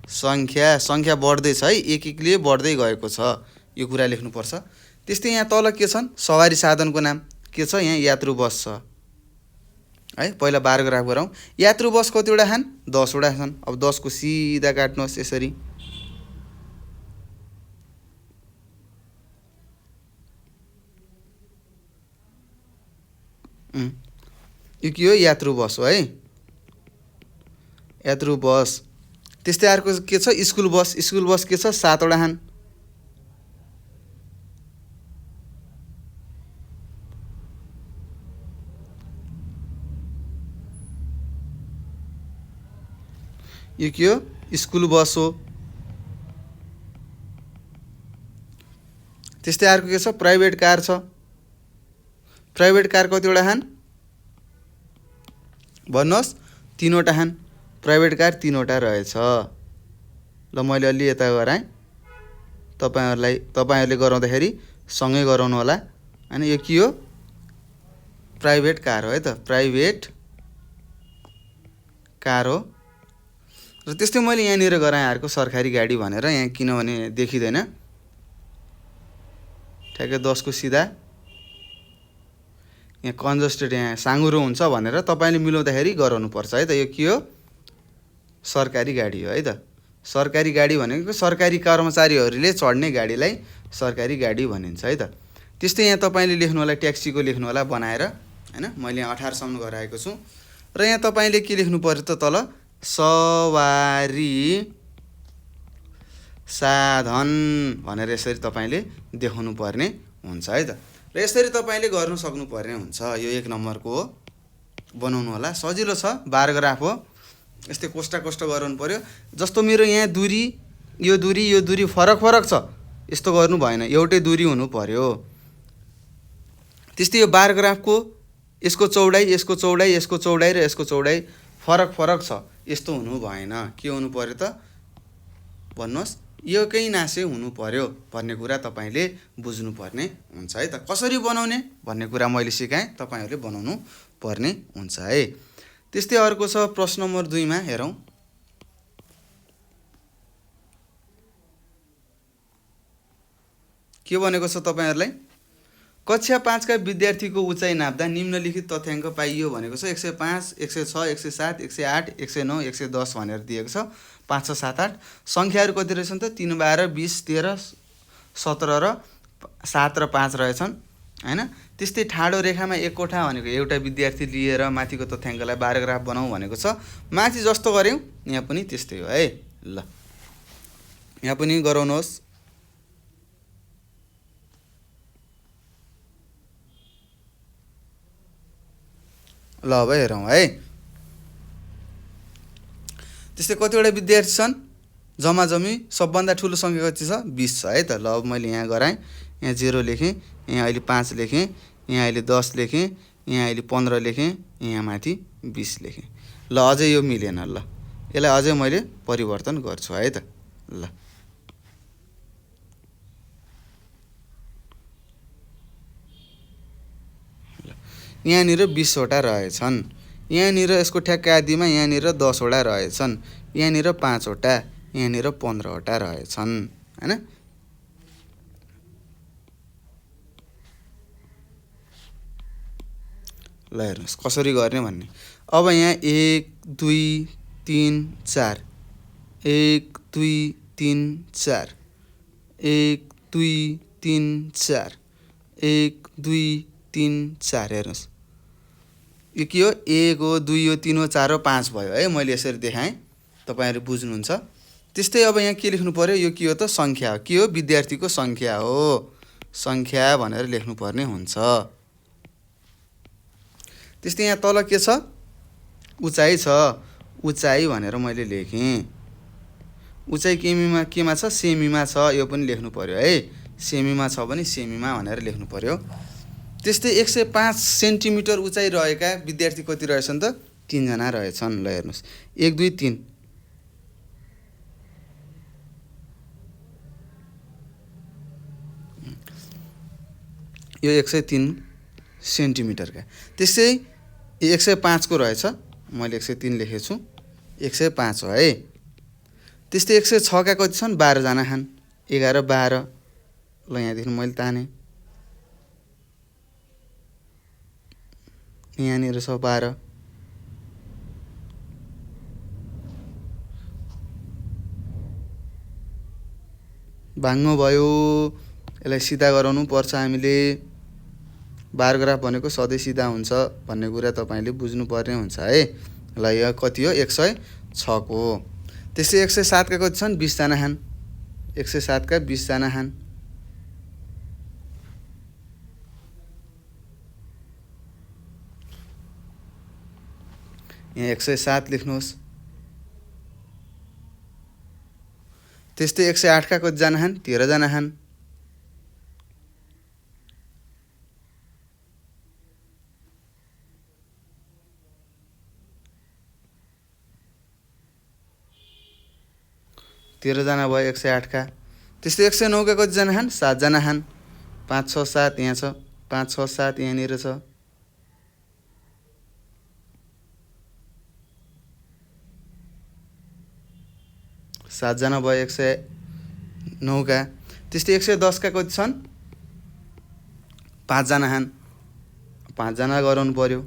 संख्या बढ्दैछ है, एक ले बढ्दै गएको छ, यो कुरा लेख्नुपर्छ। त्यस्तै यहाँ तल के छन्, सवारी साधनको नाम के छ, यहाँ यात्रु बस छ है। पहिला बार ग्राफ गरौँ। यात्रु बस कतिवटा छन्? 10 वटा छन्। अब 10 को सिधा काट्नुहोस् यसरी। यो के हो? यात्रु बस हो है, यात्रु बस। त्यस्तै अर्को के छ? School bus. स्कुल बस के छ? 7 वटा छन्। यो के हो? स्कुल बस हो। त्यस्तै अर्को के छ? प्राइभेट कार छ। प्राइभेट कार कतिवटा छन्? भन्नुहोस्। 3 वटा छन्। प्राइभेट कार 3 वटा रहेछ। ल मैले अलि यता गराएँ, तपाईँहरूले गराउँदाखेरि सँगै गराउनु होला हैन। यो के हो? प्राइभेट कार हो है त, प्राइभेट कार हो। र त्यस्तै मैले यहाँनिर गराएँ अर्को सरकारी गाडी भनेर, यहाँ किनभने देखिँदैन ठ्याक्कै 10 को सिधा। यहाँ कन्जस्टेड, यहाँ साँघुरो हुन्छ भनेर तपाईँले मिलाउँदाखेरि गराउनुपर्छ है त। यो के हो? सरकारी गाडी हो है त। सरकारी गाडी भनेको सरकारी कर्मचारीहरूले चढ्ने गाडीलाई सरकारी गाडी भनिन्छ है त। त्यस्तै यहाँ तपाईँले लेख्नु होला, ट्याक्सीको लेख्नु होला बनाएर हैन। मैले यहाँ 18 सम्म गराएको छु। र यहाँ तपाईँले के लेख्नु पर्यो त? तल सवारी साधन भनेर यसरी तपाईँले देखाउनु पर्ने हुन्छ है त। र यसरी तपाईँले गर्नु सक्नुपर्ने हुन्छ। यो 1 नम्बरको हो, बनाउनु होला। सजिलो छ, बार ग्राफ हो। यस्तै कोष्टा गराउनु पर्यो। जस्तो मेरो यहाँ दूरी, यो दूरी फरक छ, यस्तो गर्नु भएन, एउटै दूरी हुनु पर्यो। त्यस्तै यो बार ग्राफको यसको चौडाइ र यसको चौडाइ फरक छ, यस्तो हुनु भएन। के हुनु पर्यो त? भन्नुहोस्। एउटै नासे हुनु पर्यो भन्ने कुरा तपाईँले बुझ्नुपर्ने हुन्छ है त। कसरी बनाउने भन्ने कुरा मैले सिकाएँ, तपाईँहरूले बनाउनु पर्ने हुन्छ है। त्यस्तै अर्को छ प्रश्न नम्बर 2 मा हेरौँ। के भनेको छ तपाईँहरूलाई? कक्षा 5 का विद्यार्थीको उचाइ नाप्दा निम्नलिखित तथ्याङ्क पाइयो भनेको छ। 105, 106, 107, 108, 109, 110 भनेर दिएको छ। 5, 6, 7, 8 सङ्ख्याहरू कति रहेछन् त? 3, 12, 20, 13, 17 र 7 र 5 रहेछन् हैन। त्यस्तै ठाडो रेखामा एक कोठा भनेको एउटा विद्यार्थी लिएर माथिको तथ्याङ्कलाई बार ग्राफ बनाऊ भनेको छ। माथि जस्तो गर्यौँ यहाँ पनि त्यस्तै हो है। ल यहाँ पनि गराउनुहोस्। ल अब हेरौँ है। त्यस्तै कतिवटा विद्यार्थी छन्? जम्मी सबभन्दा ठुलो सङ्ख्या कति छ? 20 छ है त। ल अब मैले यहाँ गराएँ, यहाँ 0 लेखेँ, यहाँ अहिले 5 लेखेँ, यहाँ अहिले 10 लेखेँ, यहाँ अहिले 15 लेखेँ, यहाँ माथि 20 लेखेँ। ल अझै यो मिलेन। ल यसलाई अझै मैले परिवर्तन गर्छु है त। ल यहाँनिर 20 वटा रहेछन्। यहाँनिर यसको ठ्याक्कै आदिमा यहाँनिर 10 वटा रहेछन्। यहाँनिर 5 वटा, यहाँनिर 15 वटा रहेछन् हैन। ल हेर्नुहोस् कसरी गर्ने भन्ने। अब यहाँ 1, 2, 3, 4, 1, 2, 3, 4, 1, 2, 3, 4, 1, 2, 3, 4 हेर्नुहोस्। यो के हो? 1 हो, 2 हो, 3 हो, 4 हो, 5 भयो है। मैले यसरी देखाएँ, तपाईँहरू बुझ्नुहुन्छ। त्यस्तै अब यहाँ के लेख्नु पर्यो? यो के हो त? सङ्ख्या हो। के हो? विद्यार्थीको सङ्ख्या हो। सङ्ख्या भनेर लेख्नुपर्ने हुन्छ। त्यस्तै यहाँ तल के छ? उचाइ छ। उचाइ भनेर मैले लेखेँ। उचाइ केमा छ? सेमीमा छ। यो पनि लेख्नु पर्यो है। सेमीमा छ भने सेमीमा भनेर लेख्नु पर्यो। त्यस्तै 105 सेन्टिमिटर उचाइ रहेका विद्यार्थी कति रहेछन् त? 3 जना रहेछन्। ल हेर्नुहोस् 1, 2, 3। यो 103 सेन्टिमिटरका। त्यस्तै 105 को रहेछ, मैले 103 लेखेको छु, 105 हो है। त्यस्तै 106 का कति छन्? 12 जना छन्। 11, 12। ल यहाँदेखि मैले ताने, यहाँनिर छ 12। भाङ्गो भयो। यसलाई सिधा गराउनु पर्छ हामीले। बार ग्राफ भनेको सधैँ सिधा हुन्छ भन्ने कुरा तपाईँले बुझ्नुपर्ने हुन्छ है। ल यो कति हो 106 को। त्यस्तै 107 का कति छन् 20 जना हान। 107 का 20 जना हान। यहाँ 107 लेख्नुहोस्। त्यस्तै 108 का कति जना हान 13 जना हान। तेह्र जना भयो 108 का। त्यस्तै 109 का कति जना हान 7 जना हान। 5 6 7 यहाँ छ। 5 6 7 यहाँनिर छ। सात जना भयो 109 का। त्यस्तै 110 का कति छन् 5 जना हान। 5 जना गराउनु पर्यो।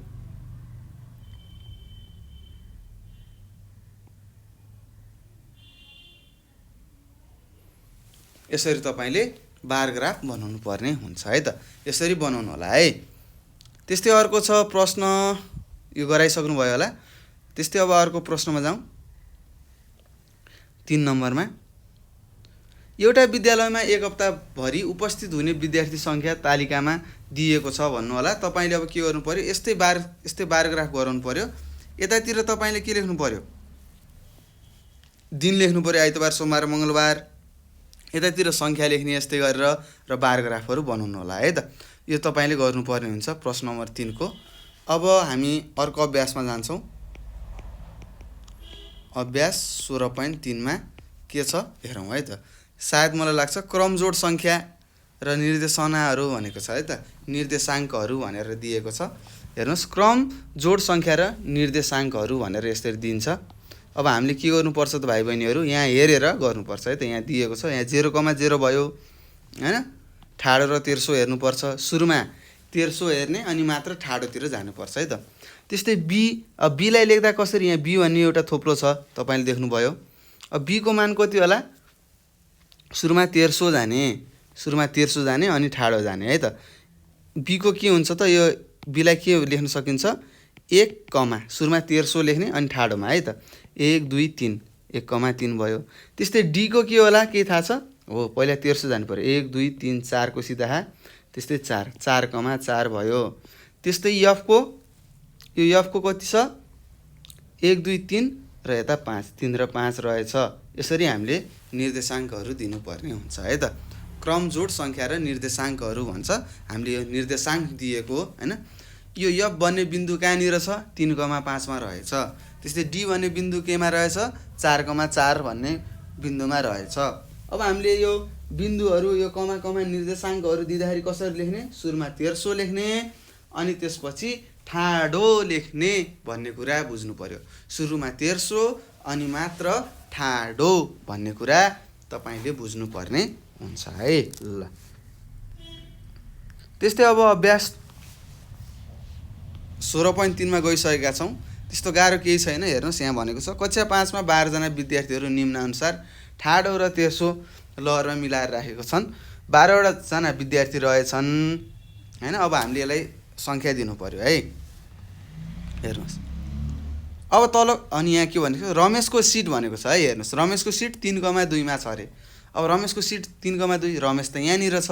यसरी तपाईले बार ग्राफ बनाउनु पर्ने हुन्छ है त। यसरी बनाउनु होला है। त्यस्तै अर्को छ प्रश्न यो गराइसक्नु भयो होला। त्यस्तै अब अर्को प्रश्नमा जाउँ। 3 नम्बरमा एउटा विद्यालयमा एक हप्ताभरि उपस्थित हुने विद्यार्थी सङ्ख्या तालिकामा दिएको छ भन्नु होला। तपाईले अब के गर्नु पर्यो यस्तै बार ग्राफ गराउनु पर्यो। यतातिर तपाईले के लेख्नु पर्यो दिन लेख्नु पर्यो आइतबार सोमबार मङ्गलबार। यतातिर सङ्ख्या लेख्ने यस्तै गरेर र बार ग्राफहरू बनाउनु होला है त। यो तपाईले गर्नुपर्ने हुन्छ प्रश्न नम्बर 3 को। अब हामी अर्को अभ्यासमा जान्छौँ। अभ्यास 16.3 मा के छ हेरौँ है त। सायद मलाई लाग्छ क्रमजोड सङ्ख्या र निर्देशनाहरू भनेको छ है त। निर्देशाङ्कहरू भनेर दिएको छ। हेर्नुहोस् क्रमजोड सङ्ख्या र निर्देशाङ्कहरू भनेर यसरी दिन्छ। अब हामीले के गर्नुपर्छ त भाइ बहिनीहरू यहाँ हेरेर गर्नुपर्छ है त। यहाँ दिएको छ यहाँ 0,0 भयो हैन। ठाडो र तेर्सो हेर्नुपर्छ। सुरुमा तेर्सो हेर्ने अनि मात्र ठाडोतिर जानुपर्छ है त। त्यस्तै बी लाई लेख्दा कसरी यहाँ बी भन्ने एउटा थोप्लो छ तपाईले देख्नुभयो। अब बी को मान कति होला सुरुमा तेर्सो जाने अनि ठाडो जाने है त। बी को के हुन्छ त यो बी लाई के लेख्न सकिन्छ 1 कमा सुरुमा तेर्सो लेख्ने अनि ठाडोमा है त। 1 2 3 1,3 भयो। त्यस्तै डी को के होला केही थाहा छ हो पहिला तेर्सो जानु पर्यो 1 2 3 4 को सिधा त्यस्तै 4,4 भयो। त्यस्तै एफ को कति छ 1 2 3 र यता 5 3 र 5 रहेछ। यसरी हामीले निर्देशाङ्कहरू दिनुपर्ने हुन्छ है त। क्रमजोड सङ्ख्या र निर्देशाङ्कहरू भन्छ। हामीले यो निर्देशाङ्क दिएको हैन। यो एफ भन्ने बिन्दु कहाँनिर छ 3,5 मा रहेछ। त्यस्तै डी भन्ने बिन्दु केमा रहेछ 4,4 भन्ने बिन्दुमा रहेछ। अब हामीले यो बिन्दुहरू यो कमा निर्देशाङ्कहरू दिँदाखेरि कसरी लेख्ने सुरुमा तेर्सो लेख्ने अनि त्यसपछि ठाडो लेख्ने भन्ने कुरा बुझ्नु पर्यो। सुरुमा तेर्सो अनि मात्र ठाडो भन्ने कुरा तपाईले बुझ्नु पर्ने हुन्छ है। ल त्यस्तै अब अभ्यास 16.3 मा गइसकेका छौँ। त्यस्तो गाह्रो केही छैन। हेर्नुहोस् यहाँ भनेको छ कक्षा 5 मा 12 जना विद्यार्थीहरू निम्नानुसार ठाडो र तेर्सो लहरमा मिलाएर राखेको छन्। 12 वटा जना विद्यार्थी रहेछन् हैन। अब हामीले यसलाई सङ्ख्या दिनु पर्यो है। हेर्नुहोस् अब तल अनि यहाँ के भनेको रमेशको सिट भनेको छ है। हेर्नुहोस् रमेशको सिट 3,2 मा छ अरे। अब रमेशको सिट 3,2 रमेश त यहाँनिर छ।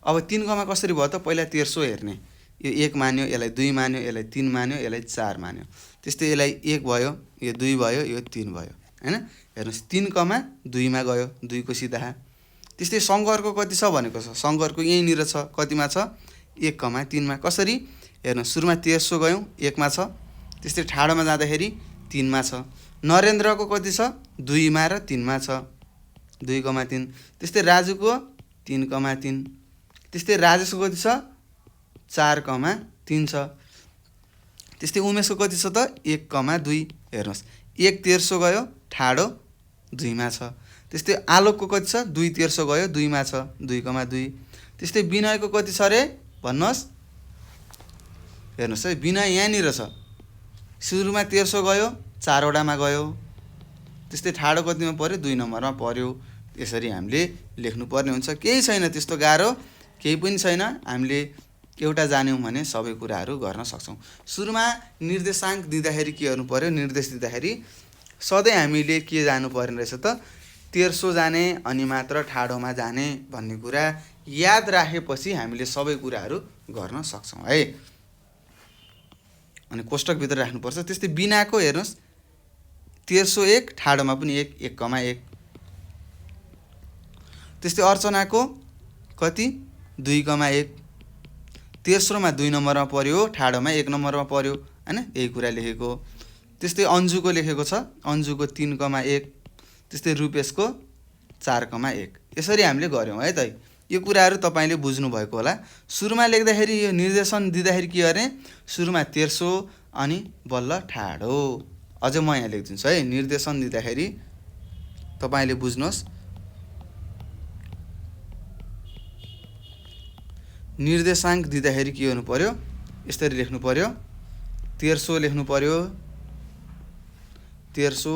अब 3 कसरी भयो त पहिला तेर्सो हेर्ने यो 1 मान्यो यसलाई 2 मान्यो यसलाई 3 मान्यो यसलाई 4 मान्यो। त्यस्तै यसलाई 1 भयो यो 2 भयो यो 3 भयो हैन। हेर्नुहोस् 3,2 मा गयो 2 को सिधा। त्यस्तै शङ्करको कति छ भनेको छ। शङ्करको यहीँनिर छ कतिमा छ 1,3 मा। कसरी हेर्नुहोस् सुरुमा तेर्सो गयौँ 1 मा छ। त्यस्तै ठाडोमा जाँदाखेरि 3 मा छ। नरेन्द्रको कति छ 2 मा र 3 मा छ 2,3। त्यस्तै राजुको 3,3। त्यस्तै राजेशको कति छ 4,3 छ। त्यस्तै उमेशको कति छ त 1,2। हेर्नुहोस् 1 तेर्सो गयो ठाडो 2 मा छ। त्यस्तै आलोकको कति छ 2 तेर्सो गयो 2 मा छ 2,2। त्यस्तै विनयको कति छ रे भन्नुहोस्। हेर्नुहोस् है विनय यहाँनिर छ। सुरुमा तेर्सो गयो 4 वटामा गयो। त्यस्तै ठाडो कतिमा पर्यो 2 नम्बरमा पर्यो। यसरी हामीले लेख्नुपर्ने हुन्छ। केही छैन त्यस्तो गाह्रो, केही पनि छैन। हामीले एउटा जान्यौँ भने सबै कुराहरू गर्न सक्छौँ। सुरुमा निर्देशाङ्क दिँदाखेरि के गर्नु पर्यो, निर्देश दिँदाखेरि सधैँ हामीले के जानुपर्ने रहेछ त, तेर्सो जाने अनि मात्र ठाडोमा जाने भन्ने कुरा याद राखेपछि हामीले सबै कुराहरू गर्न सक्छौँ है। अनि कोष्टकभित्र राख्नुपर्छ। त्यस्तै बिनाको हेर्नुहोस्, तेर्सो 1, ठाडोमा पनि 1, 1,1। त्यस्तै अर्चनाको कति 2,1, तेस्रोमा 2 नम्बरमा पर्यो, ठाडोमा 1 नम्बरमा पर्यो हैन, यही कुरा लेखेको। त्यस्तै अन्जुको लेखेको छ, अन्जुको 3,1, त्यस्तै रुपेशको 4,1। यसरी हामीले गऱ्यौँ है त। यो कुराहरू तपाईँले बुझ्नुभएको होला। सुरुमा लेख्दाखेरि यो निर्देशन दिँदाखेरि के गर्ने, सुरुमा तेर्सो अनि बल्ल ठाडो। अझ म यहाँ लेखिदिन्छु है। निर्देशन दिँदाखेरि तपाईँले बुझ्नुहोस्, निर्देशाङ्क दिँदाखेरि के गर्नु पर्यो, यसरी लेख्नु पर्यो। तेर्सो लेख्नु पर्यो, तेर्सो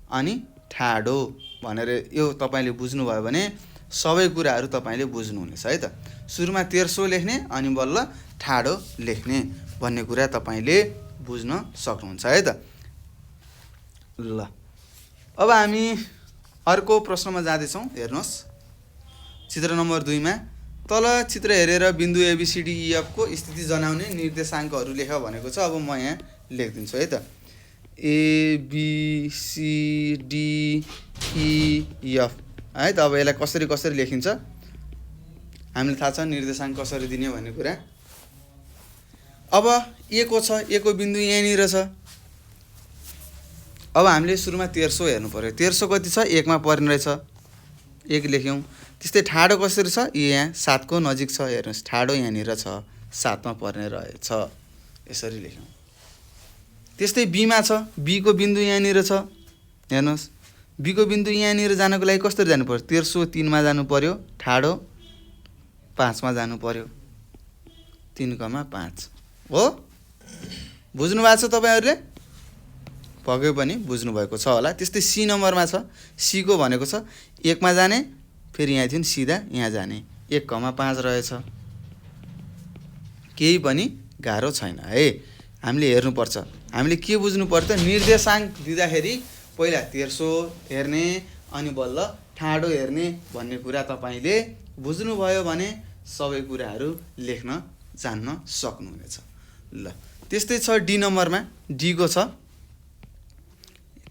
अनि ठाडो भनेर यो तपाईँले बुझ्नुभयो भने सबै कुराहरू तपाईँले बुझ्नुहुनेछ है त। सुरुमा तेर्सो लेख्ने अनि बल्ल ठाडो लेख्ने भन्ने कुरा तपाईँले बुझ्न सक्नुहुन्छ है त। ल अब हामी अर्को प्रश्नमा जाँदैछौँ। हेर्नुहोस्, चित्र नम्बर 2 मा तल चित्र हेरेर बिन्दु ABCDEF को स्थिति जनाउने निर्देशाङ्कहरू लेख भनेको छ। अब म यहाँ लेखिदिन्छु है त। ABCDEF है त। अब यसलाई कसरी लेखिन्छ, हामीलाई थाहा छ निर्देशाङ्क कसरी दिने भन्ने कुरा। अब ए को छ, ए को बिन्दु यहाँनिर छ। अब हामीले सुरुमा तेर्सो हेर्नु पर्यो। तेर्सो कति छ, 1 मा पर्ने रहेछ, 1 लेख्यौँ। त्यस्तै ठाडो कसरी छ, यहाँ 7 को नजिक छ। हेर्नुहोस्, ठाडो यहाँनिर छ, 7 मा पर्ने रहेछ, यसरी लेख्यौँ। त्यस्तै बीमा छ, बी को बिन्दु यहाँनिर छ। हेर्नुहोस्, बी को बिन्दु यहाँनिर जानको लागि कसरी जानु पर्यो, तेर्सो 3 मा जानु पर्यो, ठाडो 5 मा जानु पर्यो, 3,5 हो। बुझ्नु भएको छ तपाईँहरूले, पक्कै पनि बुझ्नुभएको छ होला। त्यस्तै सी नम्बरमा छ, सी को भनेको छ 1 मा जाने, फेरि यहाँ थियो सिधा यहाँ जाने, 1,5 रहेछ। केही पनि गाह्रो छैन है। हामीले हेर्नुपर्छ, हामीले के बुझ्नु पर्छ, निर्देशाङ्क दिँदाखेरि पहिला तेर्सो हेर्ने अनि बल्ल ठाडो हेर्ने भन्ने कुरा तपाईँले बुझ्नुभयो भने सबै कुराहरू लेख्न जान्न सक्नुहुनेछ। ल त्यस्तै छ डी नम्बरमा, डी को छ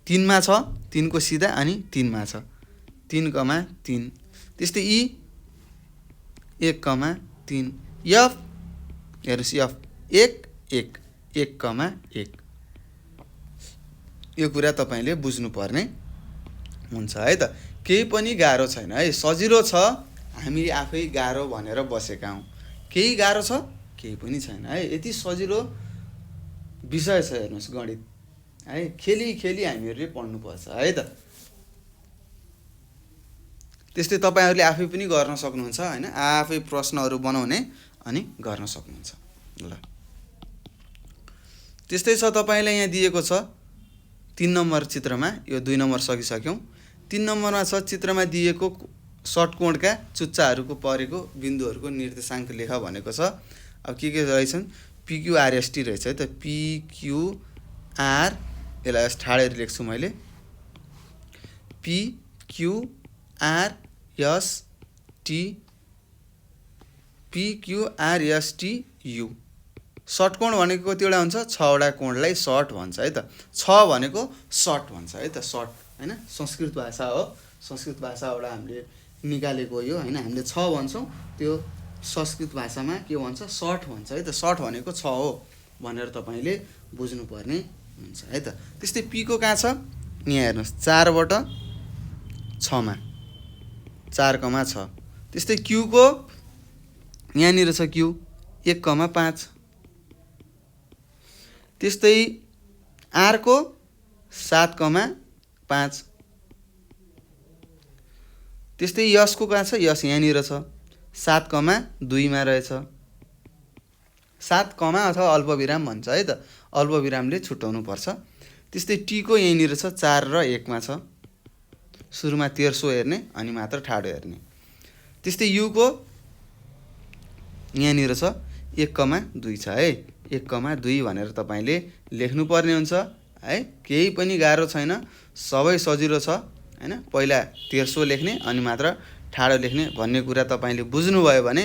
3 मा छ, 3 को सिधा अनि 3 मा छ, 3,3। त्यस्तै ई 1,3। एफ हेर्नुहोस्, एफ 1,1, 1,1। यो कुरा तपाईँले बुझ्नुपर्ने हुन्छ है त। केही पनि गाह्रो छैन है, सजिलो छ। हामी आफै गाह्रो भनेर बसेका हौँ। केही गाह्रो छ, केही पनि छैन है। यति सजिलो विषय छ हेर्नुहोस् गणित है। खेली हामीहरूले पढ्नुपर्छ है त। त्यस्तै तपाईँहरूले आफै पनि गर्न सक्नुहुन्छ हैन, आफै प्रश्नहरू बनाउने अनि गर्न सक्नुहुन्छ। ल त्यस्तै छ, तपाईँलाई यहाँ दिएको छ 3 नम्बर चित्रमा, यो 2 नम्बर सकिसक्यौँ। 3 नम्बरमा छ, चित्रमा दिएको षट्कोणका चुच्चाहरूको परेको बिन्दुहरूको निर्देशाङ्क लेख भनेको छ। अब के रहेछन्, PQRST रहेछ है त। PQR, यसलाई ठाडेर लेख्छु मैले, PQRSTU। षट्कोण भनेको कतिवटा हुन्छ, 6वटा कोणलाई षट भन्छ है त। 6 भनेको षट भन्छ है त, षट हैन। संस्कृत भाषा हो, संस्कृत भाषाबाट हामीले निकालेको यो हैन। हामीले 6 भन्छौँ, त्यो संस्कृत भाषामा के भन्छ, षट भन्छ है त। षट भनेको 6 हो भनेर तपाईँले बुझ्नुपर्ने हुन्छ है त। त्यस्तै पी को कहाँ छ, यहाँ हेर्नुहोस्, 4/6 मा, 4,6। त्यस्तै क्यू को यहाँनिर छ, क्यू 1,5। त्यस्तै आर को 7,5। त्यस्तै यस को कहाँ छ, यस यहाँनिर छ, 7,2 मा रहेछ। 7 कमा अथवा अल्पविराम भन्छ है त, अल्पविरामले छुट्याउनु पर्छ। त्यस्तै टी को यहाँनिर छ, 4 र 1 मा छ। सुरुमा तेर्सो हेर्ने अनि मात्र ठाडो हेर्ने। त्यस्तै युको यहाँनिर छ 1,2 छ है। 1,2 भनेर तपाईँले लेख्नुपर्ने हुन्छ है। केही पनि गाह्रो छैन, सबै सजिलो छ हैन। पहिला तेर्सो लेख्ने अनि मात्र ठाडो लेख्ने भन्ने कुरा तपाईँले बुझ्नुभयो भने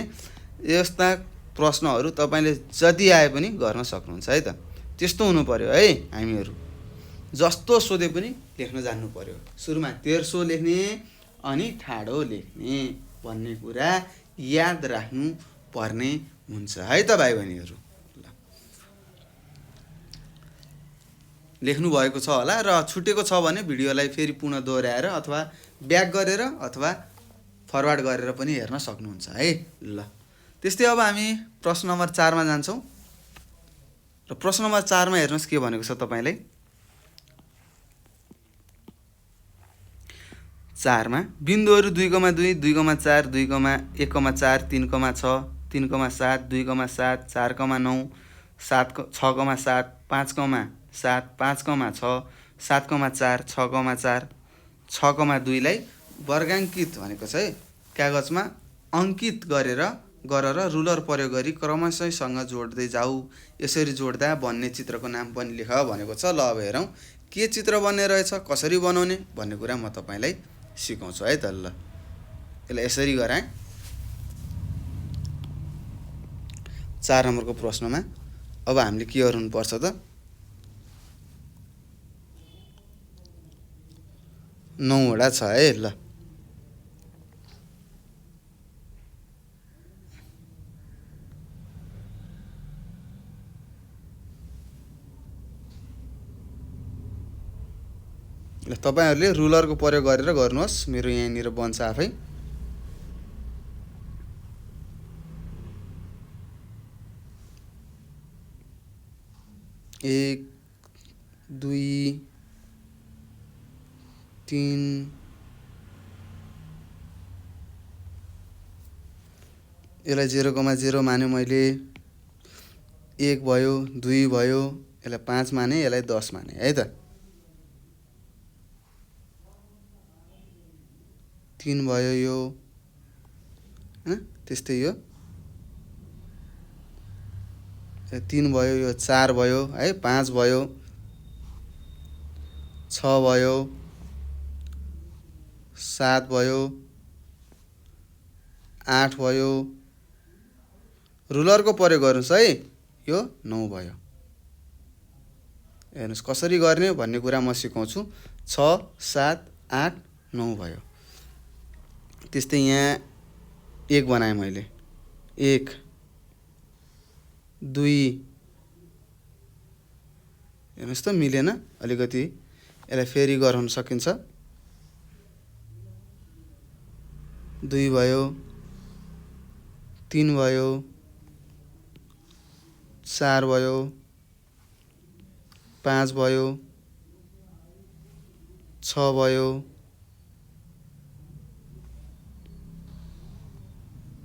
यस्ता प्रश्नहरू तपाईँले जति आए पनि गर्न सक्नुहुन्छ है त। त्यस्तो हुनु पर्यो है। हामीहरू जस्तो सोधे पनि लेख्न जान्नु पर्यो। सुरुमा तेर्सो लेख्ने अनि ठाडो लेख्ने भन्ने कुरा याद राख्नु पर्ने हुन्छ है त भाइ बहिनीहरू। ल, लेख्नु भएको छ होला र छुटेको छ भने भिडियोलाई फेरि पुनः दोहोऱ्याएर अथवा ब्याक गरेर अथवा फरवार्ड गरेर पनि हेर्न सक्नुहुन्छ है। ल, त्यस्तै अब हामी प्रश्न नम्बर 4 मा जान्छौँ र प्रश्न नम्बर 4 मा हेर्नुहोस् के भनेको छ तपाईँलाई। 4 मा बिन्दुहरू 2,2, 2,4, 2,1,4, 3,6, 3,7, 2,7, 4,9, 6,7, 5,7, 5,6, 7,4, 6,4, 6,2 लाई वर्गाङ्कित भनेको छ है। कागजमा अङ्कित गरेर र रुलर प्रयोग गरी क्रमशःसँग जोड्दै जाऊ। यसरी जोड्दा बन्ने चित्रको नाम पनि लेख भनेको छ। ल, अब हेरौँ के चित्र बन्ने रहेछ, कसरी बनाउने भन्ने कुरा म तपाईँलाई सिकाउँछु है त। ल, यसलाई यसरी गराएँ। 4 नम्बरको प्रश्नमा अब हामीले के गर्नुपर्छ त, 9 वटा छ है। ल, तपाईँहरूले रुलरको प्रयोग गरेर गर्नुहोस्। मेरो यहाँनिर बन्छ आफै। एक, 2, 3, यसलाई 0,0 माने मैले, 1 भयो, 2 भयो, यसलाई 5 माने, यसलाई 10 माने है त। 3 भयो यो, त्यस्तै यो 3 भयो, यो 4 भयो है, 5 भयो, 6 भयो, 7 भयो, 8 भयो। रुलरको प्रयोग गर्नुहोस् है। यो 9 भयो। हेर्नुहोस् कसरी गर्ने भन्ने कुरा म सिकाउँछु। 6, 7, 8, 9 भयो। त्यस्तै यहाँ 1 बनाएँ मैले। 1, 2, हेर्नुहोस् त मिलेन अलिकति, यसलाई फेरि गराउन सकिन्छ। 2 भयो, 3 भयो, 4 भयो, 5 भयो, 6 भयो,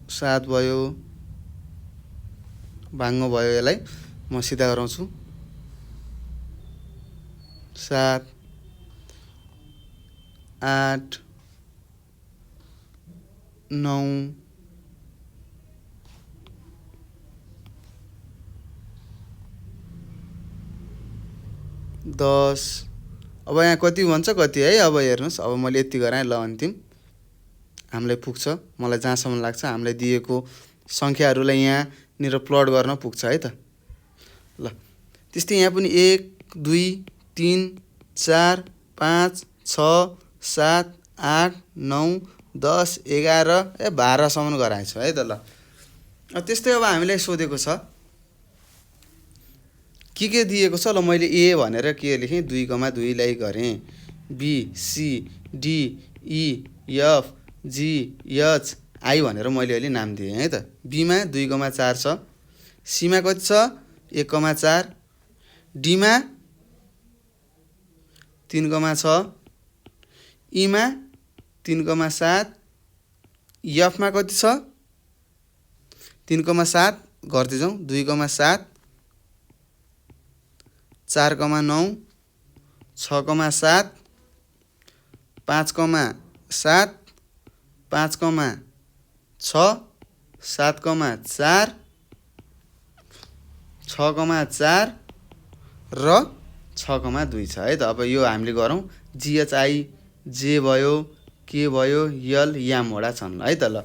7 भयो, भाङ्गो भयो। यसलाई म सिधा गराउँछु। 7, 8, 9, 10। अब यहाँ कति भन्छ कति है। अब हेर्नुहोस्, अब मैले यति गराएँ। ल, अन्तिम हामीलाई पुग्छ। मलाई जहाँसम्म लाग्छ हामीलाई दिएको सङ्ख्याहरूलाई यहाँनिर प्लट गर्न पुग्छ है त। ल, त्यस्तै यहाँ पनि 1, 2, 3, 4, 5, 6, 7, 8, 9, 10, 11 12सम्म गराएछ है त। ल, त्यस्तै अब हामीलाई सोधेको छ के दिएको छ। ल, मैले ए भनेर के लेखेँ, 2,2 लाई गरेँ। B, C, D, E, F, G, H, I भनेर मैले अहिले नाम दिएँ है त। बीमा 2,4 छ, सीमा कति छ 1,4, डीमा 3,6, ईमा 3,7, एफमा कति छ 3,7 गर्दै जाउँ। 2,7, 4,9, 6,7, 5,7 5,6 7,4 6,4 र 6,2 छ है त। अब यो हामीले गरौँ GHI जे भयो के भयो यल याम वडा छन् है त। ल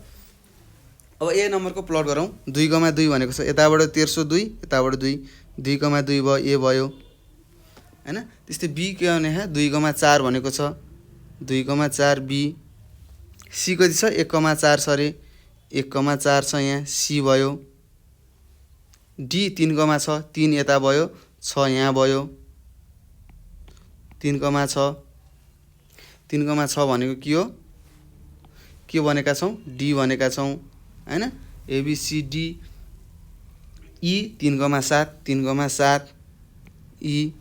अब ए नम्बरको प्लट गरौँ। 2,2 भनेको छ यताबाट 1302 यताबाट 2 2,2 भयो ए भयो हैन। त्यस्तै बी के भने 2,4 भनेको छ 2,4 बी। सी कति छ 1,4 छ रे 1,4 छ यहाँ सी भयो। डी 3,6 3 यता भयो 6 यहाँ भयो 3,6 3,6 भनेको के हो के भनेका छौँ डी भनेका छौँ हैन। एबीसीडी ई 3,7 3,7 ई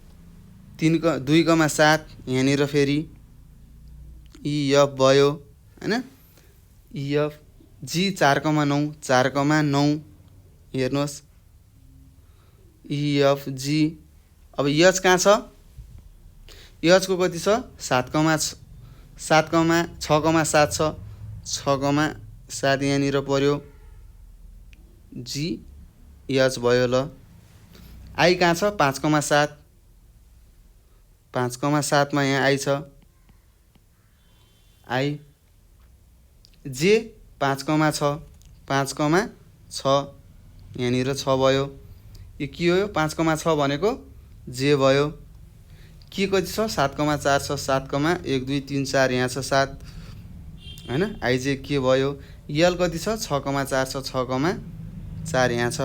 2,7 यहाँनिर फेरि इएफ भयो हैन। इएफ जी 4,9 4,9 हेर्नुहोस् इएफ जी। अब एच कहाँ छ एचको कति छ 6,7 छ 6,7 यहाँनिर पर्यो जी एच भयो। ल आई कहाँ छ 5,7 5,7 मा यहाँ आई छ आई। जे 5,6 5,6 यहाँनिर 6 भयो। यो के हो 5,6 भनेको जे भयो। के कति छ 7,4 छ 7,1 2 3 4 यहाँ छ 7 हैन। आइजे के भयो यल कति छ 6,4 छ 6,4 यहाँ छ।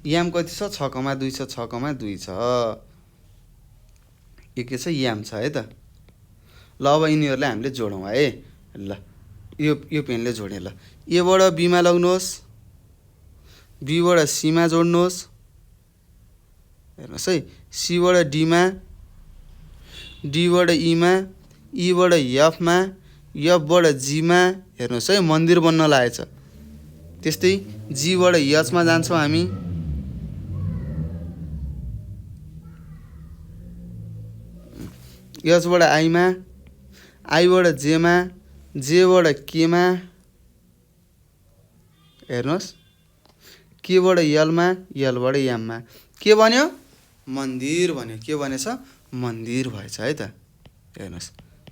याम कति छ 6,2 छ 6,2 छ। यो के छ याम छ है त। ल अब यिनीहरूलाई हामीले जोडौँ है। ल यो पेनले जोडेँ। ल एबाट बीमा लग्नुहोस् बीबाट सीमा जोड्नुहोस् हेर्नुहोस् है सीबाट डीमा डीबाट ईमा ईबाट एफमा एफबाट जीमा हेर्नुहोस् है मन्दिर बन्न लागेछ। त्यस्तै जीबाट एचमा जान्छौँ हामी एचबाट आईमा आईबाट जेमा जेबाट केमा हेर्नुहोस् केबाट यलमा यलबाट याममा के भन्यो मन्दिर भन्यो। के भनेछ मन्दिर भएछ है त। हेर्नुहोस्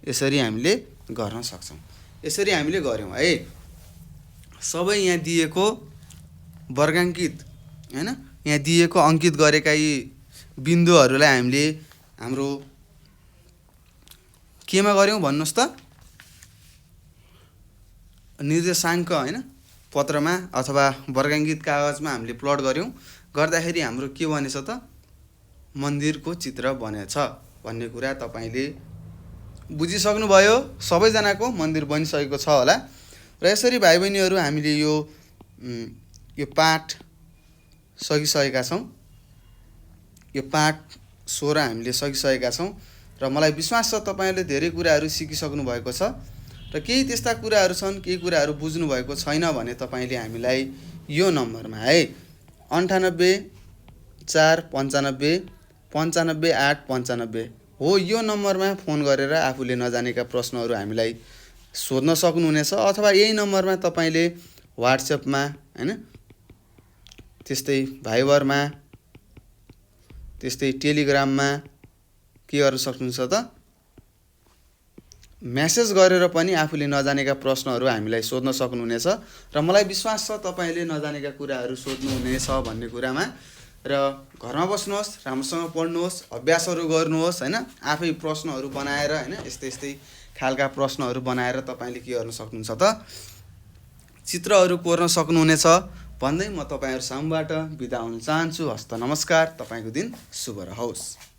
यसरी हामीले गर्न सक्छौँ। यसरी हामीले गऱ्यौँ है। सबै यहाँ दिएको वर्गाङ्कित हैन यहाँ दिएको अङ्कित गरेका यी बिन्दुहरूलाई हामीले हाम्रो केमा गऱ्यौँ भन्नुहोस् त निर्देशाङ्क हैन पत्रमा अथवा वर्गाङ्कित कागजमा हामीले प्लट गऱ्यौँ। गर्दाखेरि हाम्रो के बनेछ त मन्दिरको चित्र बनेछ भन्ने कुरा तपाईले बुझिसक्नुभयो। सबैजनाको मन्दिर बनिसकेको छ होला। र यसरी भाइ बहिनीहरू हामीले यो पाठ सकिसकेका छौँ। यो पाठ 16 हामीले सकिसकेका छौँ र मलाई विश्वास छ तपाईहरुले धेरै कुराहरू सिकिसक्नु भएको छ र केही त्यस्ता कुराहरू छन् केही कुराहरू बुझ्नु भएको छैन भने तपाईले हामीलाई यो नम्बरमा है 98 4 95 95 8 95 हो यो नम्बरमा फोन गरेर आफूले नजानेका प्रश्नहरू हामीलाई सोध्न सक्नुहुनेछ। अथवा यही नम्बरमा तपाईले व्हाट्सएपमा हैन त्यस्तै भाइबरमा त्यस्तै टेलिग्राममा के गर्न सक्नुहुन्छ त मेसेज गरेर पनि आफूले नजानेका प्रश्नहरू हामीलाई सोध्न सक्नुहुनेछ। र मलाई विश्वास छ तपाईले नजानेका कुराहरू सोध्नुहुनेछ भन्ने कुरामा। र घरमा बस्नुहोस् राम्रोसँग पढ्नुहोस् अभ्यासहरू गर्नुहोस् हैन आफै प्रश्नहरू बनाएर हैन यस्तै खालका प्रश्नहरू बनाएर तपाईले के गर्न सक्नुहुन्छ त चित्रहरू कोर्न सक्नुहुनेछ भन्दै म तपाईहरु सामूबाट बिदा हुन चाहन्छु। हस्त नमस्कार। तपाईको दिन शुभ रहोस्।